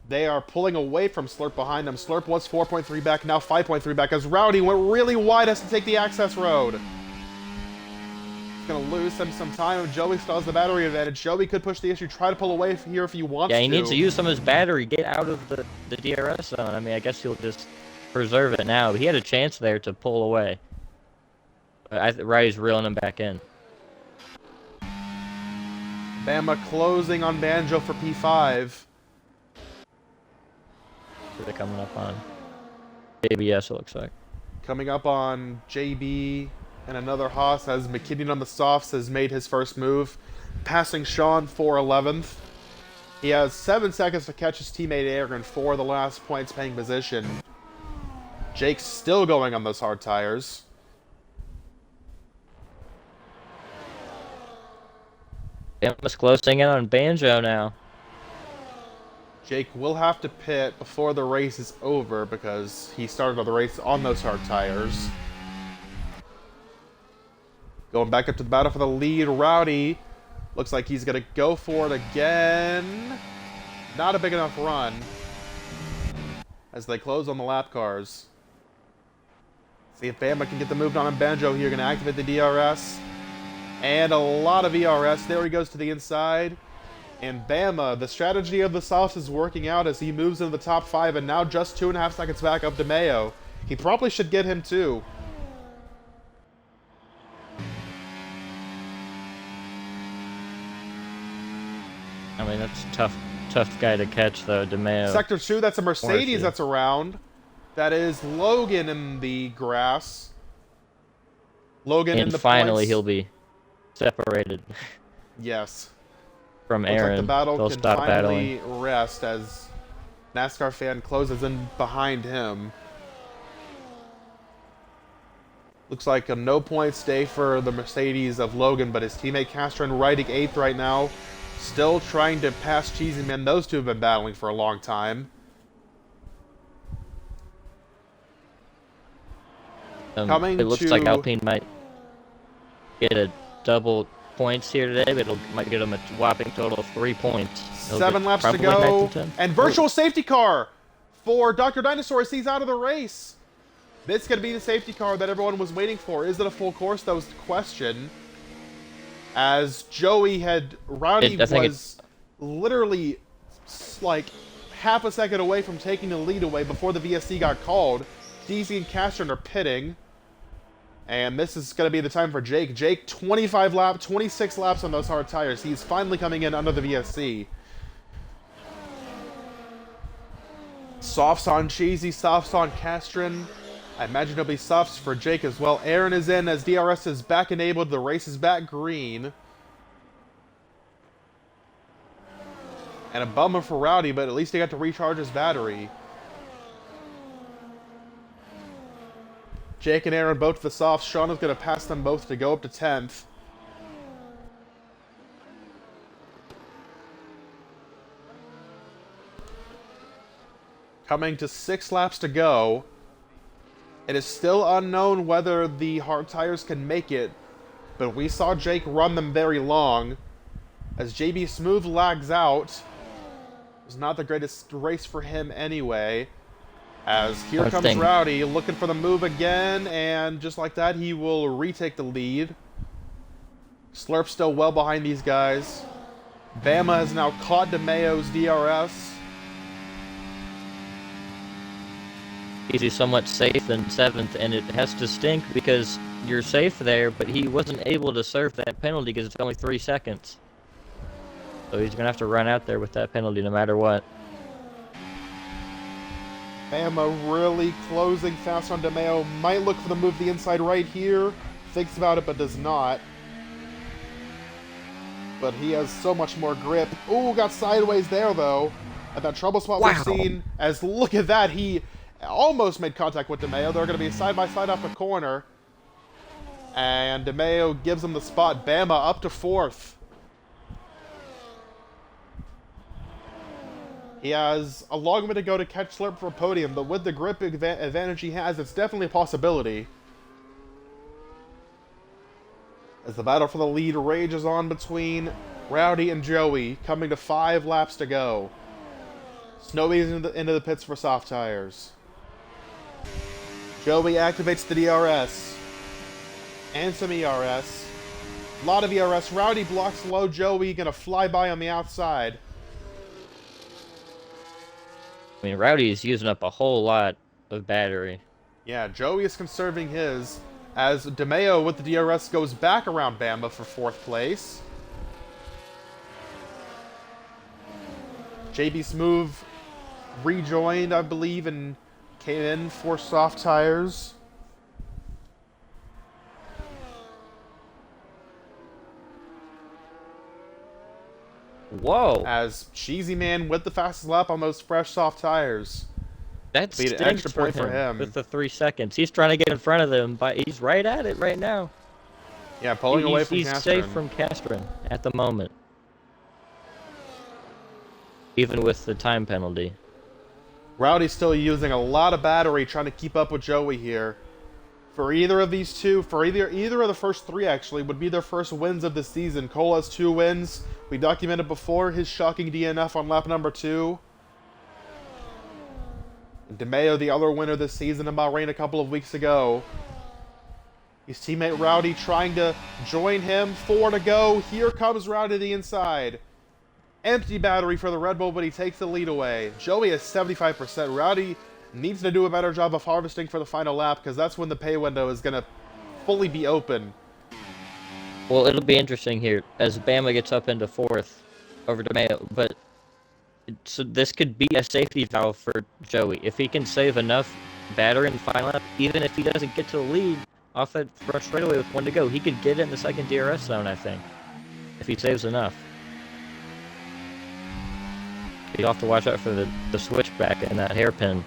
They are pulling away from Slurp behind them. Slurp was 4.3 back, now 5.3 back, as Rowdy went really wide, has to take the access road. He's going to lose him some time. Joey still has the battery advantage. Joey could push the issue, try to pull away from here if he wants to. Yeah, he needs to use some of his battery, get out of the DRS zone. I mean, I guess he'll just preserve it now. He had a chance there to pull away. Rowdy's reeling him back in. Bama closing on Banjo for P5. So they're coming up on ABS, it looks like. Coming up on JB and another Haas as McKinnon on the softs has made his first move. Passing Sean for 11th. He has 7 seconds to catch his teammate Aaron for the last points paying position. Jake's still going on those hard tires. Bama's closing in on Banjo now. Jake will have to pit before the race is over because he started the race on those hard tires. Going back up to the battle for the lead, Rowdy looks like he's going to go for it again. Not a big enough run as they close on the lap cars. See if Bama can get the move on Banjo here. Going to activate the DRS. And a lot of ERS. There he goes to the inside. And Bama, the strategy of the softs is working out as he moves into the top 5 and now just 2.5 seconds back up to Mayo. He probably should get him too. I mean, that's a tough guy to catch, though, DeMeo. Sector 2, that's a Mercedes that's around. That is Logan in the grass. Logan in And the finally, points. he'll be separated Yes. from Looks like the Aaron. battle They'll can stop battling. finally rest as NASCAR fan closes in behind him. Looks like a no point stay for the Mercedes of Logan, but his teammate Castron riding 8th right now. Still trying to pass Cheesy Man. Those two have been battling for a long time. It Coming looks like to... Alpine might get a double points here today, but it might get them a whopping total of 3 points. 7 laps to probably 9th go. and 10th. And virtual safety car for Dr. Dinosaur as he's out of the race. This is going to be the safety car that everyone was waiting for. Is it a full course? That was the question. As Joey had... Rowdy was literally like half a second away from taking the lead away before the VSC got called. DZ and Castron are pitting. And this is going to be the time for Jake. Jake, 26 laps on those hard tires. He's finally coming in under the VSC. Softs on Cheesy, softs on Castron. I imagine there'll be softs for Jake as well. Aaron is in as DRS is back enabled. The race is back green. And a bummer for Rowdy, but at least he got to recharge his battery. Jake and Aaron both to the softs. Sean is going to pass them both to go up to 10th. Coming to 6 laps to go. It is still unknown whether the hard tires can make it, but we saw Jake run them very long. As JB Smooth lags out, it was not the greatest race for him anyway. As here comes Rowdy, looking for the move again, and just like that, he will retake the lead. Slurp still well behind these guys. Bama has now caught DeMayo's DRS. He's somewhat safe in 7th, and it has to stink because you're safe there, but he wasn't able to serve that penalty because it's only 3 seconds. So he's going to have to run out there with that penalty no matter what. Bama really closing fast on DeMayo. Might look for the move to the inside right here. Thinks about it, but does not. But he has so much more grip. Ooh, got sideways there, though. At that trouble spot we've seen. As look at that, he almost made contact with DeMayo. They're going to be side-by-side off the corner. And DeMayo gives him the spot. Bama up to 4th. He has a long way to go to catch Slurp for a podium, but with the grip advantage he has, it's definitely a possibility. As the battle for the lead rages on between Rowdy and Joey, coming to 5 laps to go. Snowy's into the pits for soft tires. Joey activates the DRS. And some ERS. A lot of ERS. Rowdy blocks low. Joey gonna fly by on the outside. I mean, Rowdy is using up a whole lot of battery. Yeah, Joey is conserving his, as DeMayo with the DRS goes back around Bama for 4th place. JB Smooth rejoined, I believe, and came in for soft tires. Whoa! As Cheesy Man with the fastest lap on those fresh soft tires. That's an extra point for him. With the 3 seconds. He's trying to get in front of them, but he's right at it right now. Yeah, pulling away from Castron. He's safe from Castron at the moment. Even with the time penalty. Rowdy's still using a lot of battery trying to keep up with Joey here. For either of these two, for either of the first 3 actually, would be their first wins of the season. Cole has 2 wins. We documented before his shocking DNF on lap number 2. DeMayo, the other winner this season in Bahrain a couple of weeks ago. His teammate Rowdy trying to join him. 4 to go. Here comes Rowdy to the inside. Empty battery for the Red Bull, but he takes the lead away. Joey is 75%. Rowdy needs to do a better job of harvesting for the final lap, because that's when the pay window is going to fully be open. Well, it'll be interesting here as Bama gets up into 4th over DeMayo, but so this could be a safety valve for Joey. If he can save enough battery in the final lap, even if he doesn't get to the lead off that front straightaway with 1 to go, he could get it in the second DRS zone, I think, if he saves enough. You have to watch out for the switchback and that hairpin.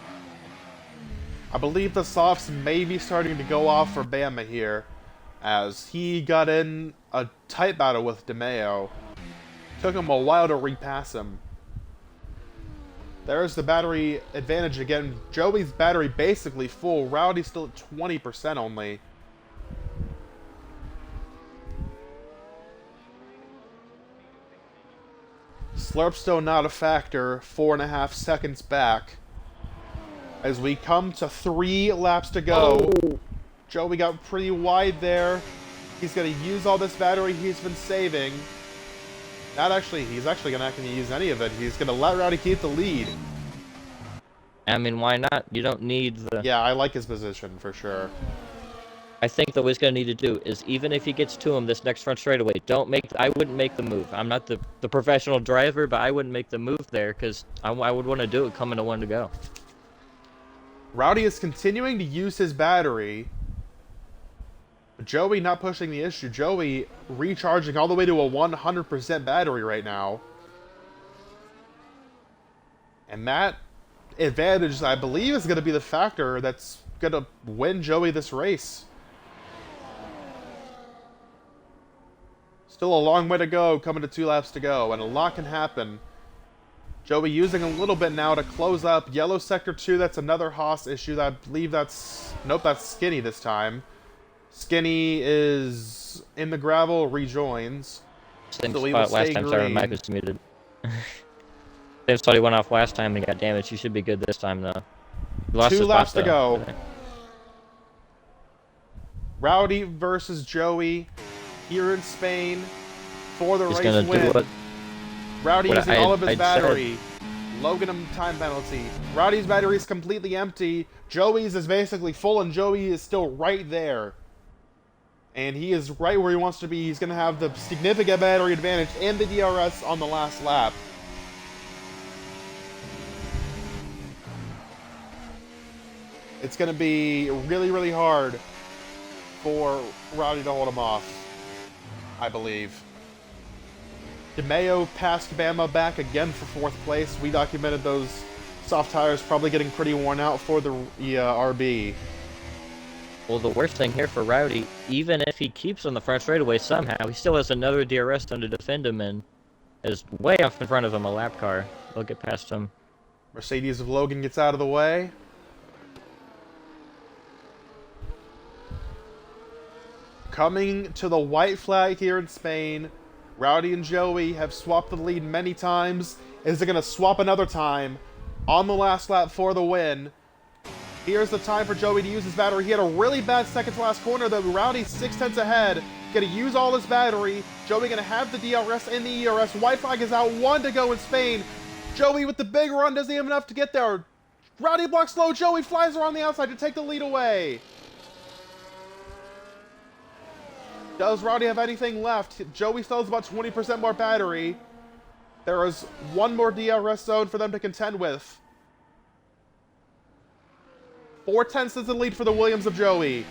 I believe the softs may be starting to go off for Bama here, as he got in a tight battle with DeMeo. Took him a while to repass him. There's the battery advantage again. Joey's battery basically full. Rowdy's still at 20% only. Slurp still not a factor. 4.5 seconds back. As we come to 3 laps to go. Oh. Joey got pretty wide there. He's going to use all this battery he's been saving. He's actually not going to use any of it. He's going to let Rowdy keep the lead. I mean, why not? You don't need the... Yeah, I like his position for sure. I think that what he's going to need to do is, even if he gets to him this next front straightaway, I wouldn't make the move. I'm not the professional driver, but I wouldn't make the move there, because I would want to do it coming to 1 to go. Rowdy is continuing to use his battery. Joey not pushing the issue. Joey recharging all the way to a 100% battery right now. And that advantage, I believe, is going to be the factor that's going to win Joey this race. Still a long way to go, coming to 2 laps to go, and a lot can happen. Joey using a little bit now to close up. Yellow Sector 2, that's another Haas issue. I believe that's... Nope, that's Skinny this time. Skinny is in the gravel, rejoins. Same So spot last time, sorry, my mic was muted. Same spot he went off last time and got damaged. He should be good this time, though. He lost 2 his laps spot, to though. go. Rowdy versus Joey here in Spain for the He's race gonna do win. what Rowdy using all of his I'd battery. Logan him time penalty. Rowdy's battery is completely empty. Joey's is basically full, and Joey is still right there. And he is right where he wants to be. He's going to have the significant battery advantage and the DRS on the last lap. It's going to be really, really hard for Rowdy to hold him off, I believe. DeMeo passed Bama back again for 4th place. We documented those soft tires probably getting pretty worn out for the RB. Well, the worst thing here for Rowdy, even if he keeps on the front straightaway somehow, he still has another DRS zone to defend him in. Is way off in front of him, a lap car. They'll get past him. Mercedes of Logan gets out of the way. Coming to the white flag here in Spain. Rowdy and Joey have swapped the lead many times. Is it going to swap another time on the last lap for the win? Here's the time for Joey to use his battery. He had a really bad second to last corner, though. Rowdy's 6/10 ahead. Going to use all his battery. Joey going to have the DRS and the ERS. White flag is out. 1 to go in Spain. Joey with the big run doesn't have enough to get there. Rowdy blocks low. Joey flies around the outside to take the lead away. Does Rowdy have anything left? Joey still has about 20% more battery. There is 1 more DRS zone for them to contend with. 4/10 is the lead for the Williams of Joey.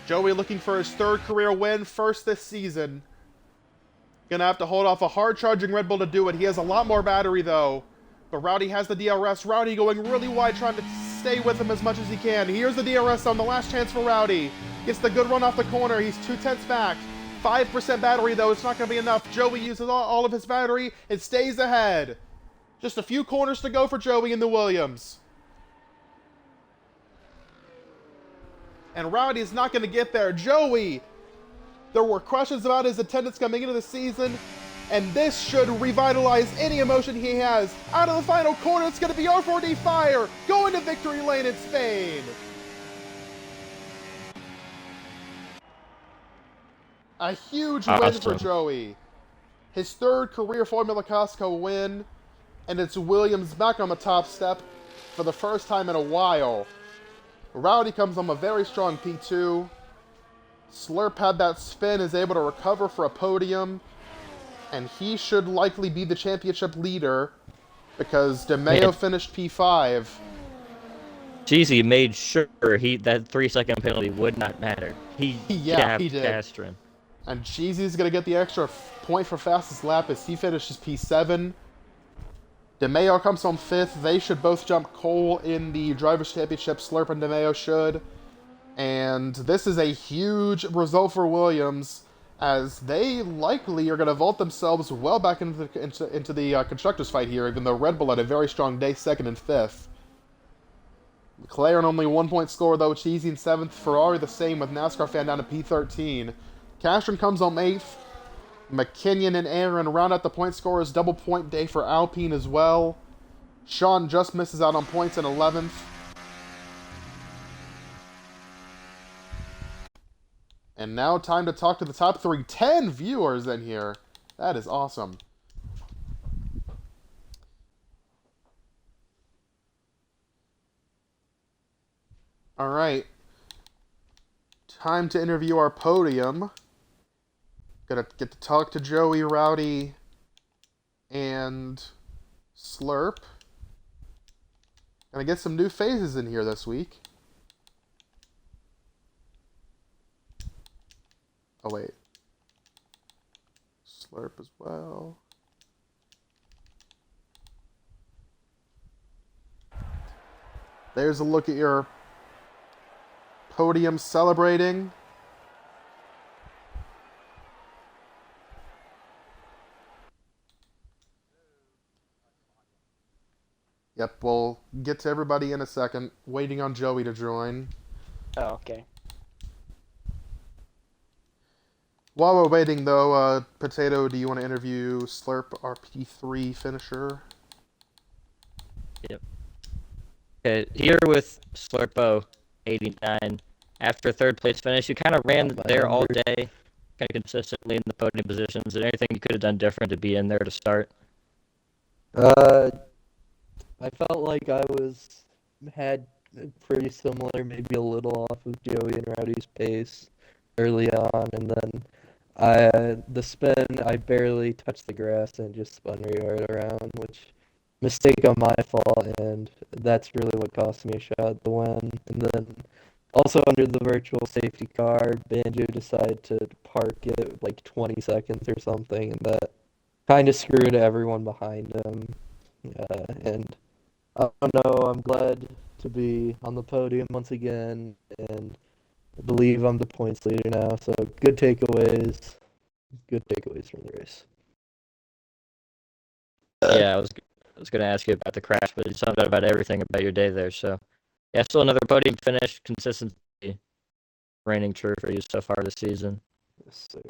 Joey looking for his 3rd career win, first this season. Gonna have to hold off a hard-charging Red Bull to do it. He has a lot more battery, though. But Rowdy has the DRS. Rowdy going really wide, trying to stay with him as much as he can. Here's the DRS on the last chance for Rowdy. Gets the good run off the corner. He's 2/10 back. 5% battery, though. It's not going to be enough. Joey uses all of his battery and stays ahead. Just a few corners to go for Joey in the Williams. And Rowdy is not going to get there. Joey! There were questions about his attendance coming into the season, and this should revitalize any emotion he has. Out of the final corner, it's going to be R4D Fire going to victory lane in Spain. A huge win for Joey. His 3rd career Formula Costco win, and it's Williams back on the top step for the first time in a while. Rowdy comes on a very strong P2. Slurp had that spin, is able to recover for a podium. and he should likely be the championship leader because DeMeo Man, finished P5. Jeezy made sure that 3 second penalty would not matter. He Yeah, he jabbed did. Castron. And Jeezy's going to get the extra point for fastest lap as he finishes P7. DeMeo comes home 5th. They should both jump Cole in the Drivers' Championship. Slurp and DeMeo should. And this is a huge result for Williams, as they likely are going to vault themselves well back into the constructors fight here, even though Red Bull had a very strong day, 2nd and 5th. McLaren only 1 point score though, Cheesy in 7th. Ferrari the same with NASCAR fan down to P13. Castron comes home 8th. McKinnon and Aaron round out the point scorers. Double point day for Alpine as well. Sean just misses out on points in 11th. And now time to talk to the top 3. 10 viewers in here. That is awesome. All right. Time to interview our podium. Gonna get to talk to Joey, Rowdy, and Slurp. Gonna get some new faces in here this week. Oh, wait. Slurp as well. There's a look at your podium celebrating. Yep, we'll get to everybody in a second. Waiting on Joey to join. Oh, okay. While we're waiting, though, Potato, do you want to interview Slurp, our P3 finisher? Yep. Okay, here with Slurpo, 89. After third place finish, you kind of ran there all day, kind of consistently in the podium positions. Is there anything you could have done different to be in there to start? I felt like I had pretty similar, maybe a little off of Joey and Rowdy's pace early on, and then the spin, I barely touched the grass and just spun right around, which mistake on my fault, and that's really what cost me a shot at the win. And then also under the virtual safety car, Banjo decided to park it like 20 seconds or something, and that kind of screwed everyone behind him. And I don't know, I'm glad to be on the podium once again, and I believe I'm the points leader now, so good takeaways from the race. Yeah, I was going to ask you about the crash, but you summed up about everything about your day there. So, yeah, still another podium finish. Consistency reigning true for you so far this season. Yes, sir.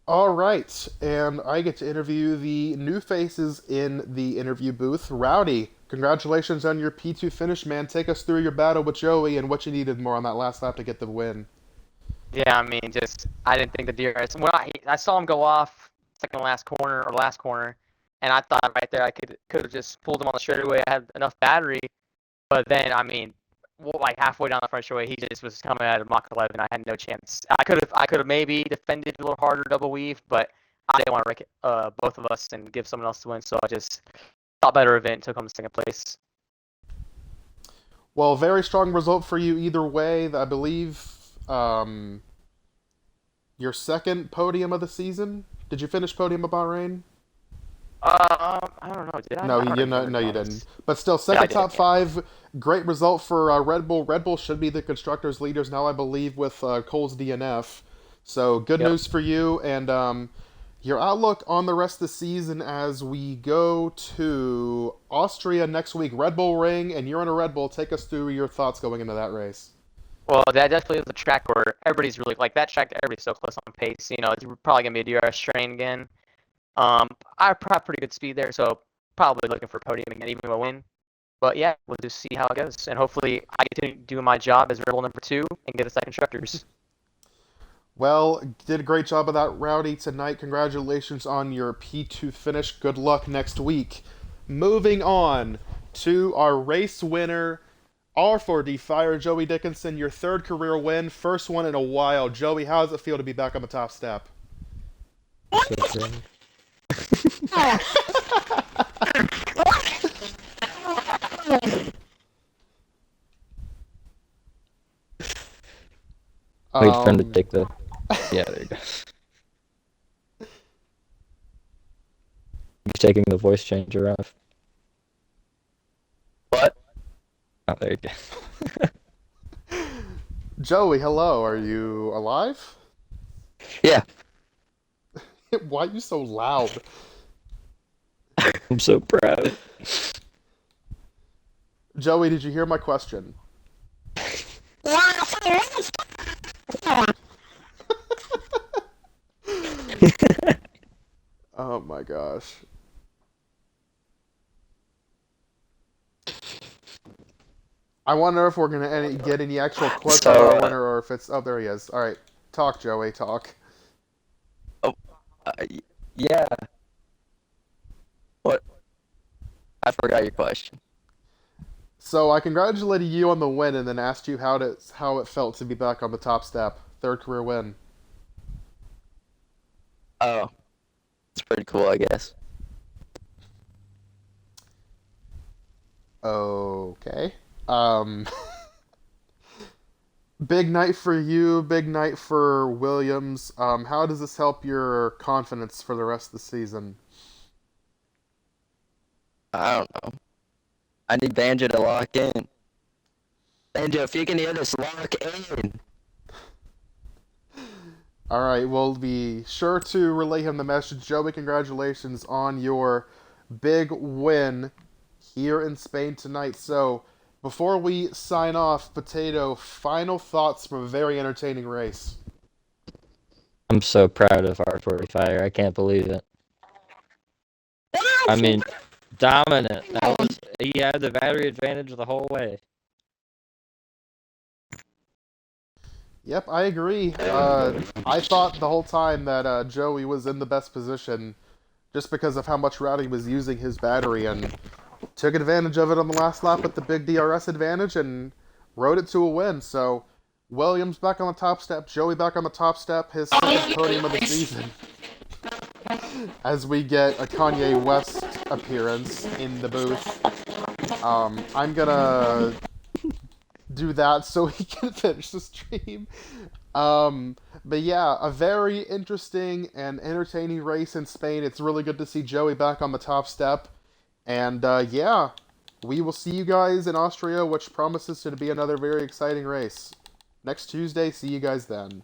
All right, and I get to interview the new faces in the interview booth. Rowdy, congratulations on your P2 finish, man. Take us through your battle with Joey and what you needed more on that last lap to get the win. Yeah, I mean, I didn't think the DRS. When I saw him go off second to last corner, and I thought right there I could have just pulled him on the straightaway. I had enough battery, but then I mean, like halfway down the front straightaway, he just was coming out of Mach 11. I had no chance. I could have maybe defended a little harder double weave, but I didn't want to wreck it, both of us and give someone else the win. So I just thought better of it and took him second place. Well, very strong result for you either way. I believe your second podium of the season. Did you finish podium of Bahrain? I don't know. Did I? No, I don't remember, you to be honest. didn't. But still, second did, top yeah. 5. Great result for Red Bull. Red Bull should be the constructors' leaders now, I believe, with Cole's DNF. So good Yep. news for you, and your outlook on the rest of the season as we go to Austria next week. Red Bull Ring, and you're on a Red Bull. Take us through your thoughts going into that race. Well, that definitely is a track where everybody's really like that track. Everybody's so close on pace. You know, it's probably gonna be a DRS train again. I have pretty good speed there, so probably looking for podium again, even a win. But yeah, we'll just see how it goes, and hopefully I get to do my job as Rebel number 2 and get us that constructors. Well, did a great job of that, Rowdy, tonight. Congratulations on your P2 finish. Good luck next week. Moving on to our race winner, R4D Fire, Joey Dickinson, your third career win, first one in a while. Joey, how does it feel to be back on the top step? So proud. Wait for him to take the. Yeah, there you go. He's taking the voice changer off. What? Oh, there you go. Joey, hello. Are you alive? Yeah. Why are you so loud? I'm so proud. Joey, did you hear my question? Oh my gosh. I wonder if we're gonna get any actual clips of our winner, or if it's... Oh, there he is. All right, talk, Joey, talk. Yeah. What? I forgot your question. So I congratulated you on the win, and then asked you how it felt to be back on the top step, third career win. Oh, it's pretty cool, I guess. Okay. Um, big night for you, big night for Williams. How does this help your confidence for the rest of the season? I don't know. I need Banjo to lock in. Banjo, if you can hear this, lock in. All right, we'll be sure to relay him the message. Joey, congratulations on your big win here in Spain tonight. So, before we sign off, Potato, final thoughts from a very entertaining race. I'm so proud of R45. I can't believe it. I mean, dominant. He had the battery advantage the whole way. Yep, I agree. I thought the whole time that Joey was in the best position just because of how much Rowdy was using his battery, and took advantage of it on the last lap with the big DRS advantage and rode it to a win. So, Williams back on the top step, Joey back on the top step, his second podium of the season. As we get a Kanye West appearance in the booth. I'm gonna do that so he can finish the stream. But yeah, a very interesting and entertaining race in Spain. It's really good to see Joey back on the top step. And yeah, we will see you guys in Austria, which promises to be another very exciting race. Next Tuesday, see you guys then.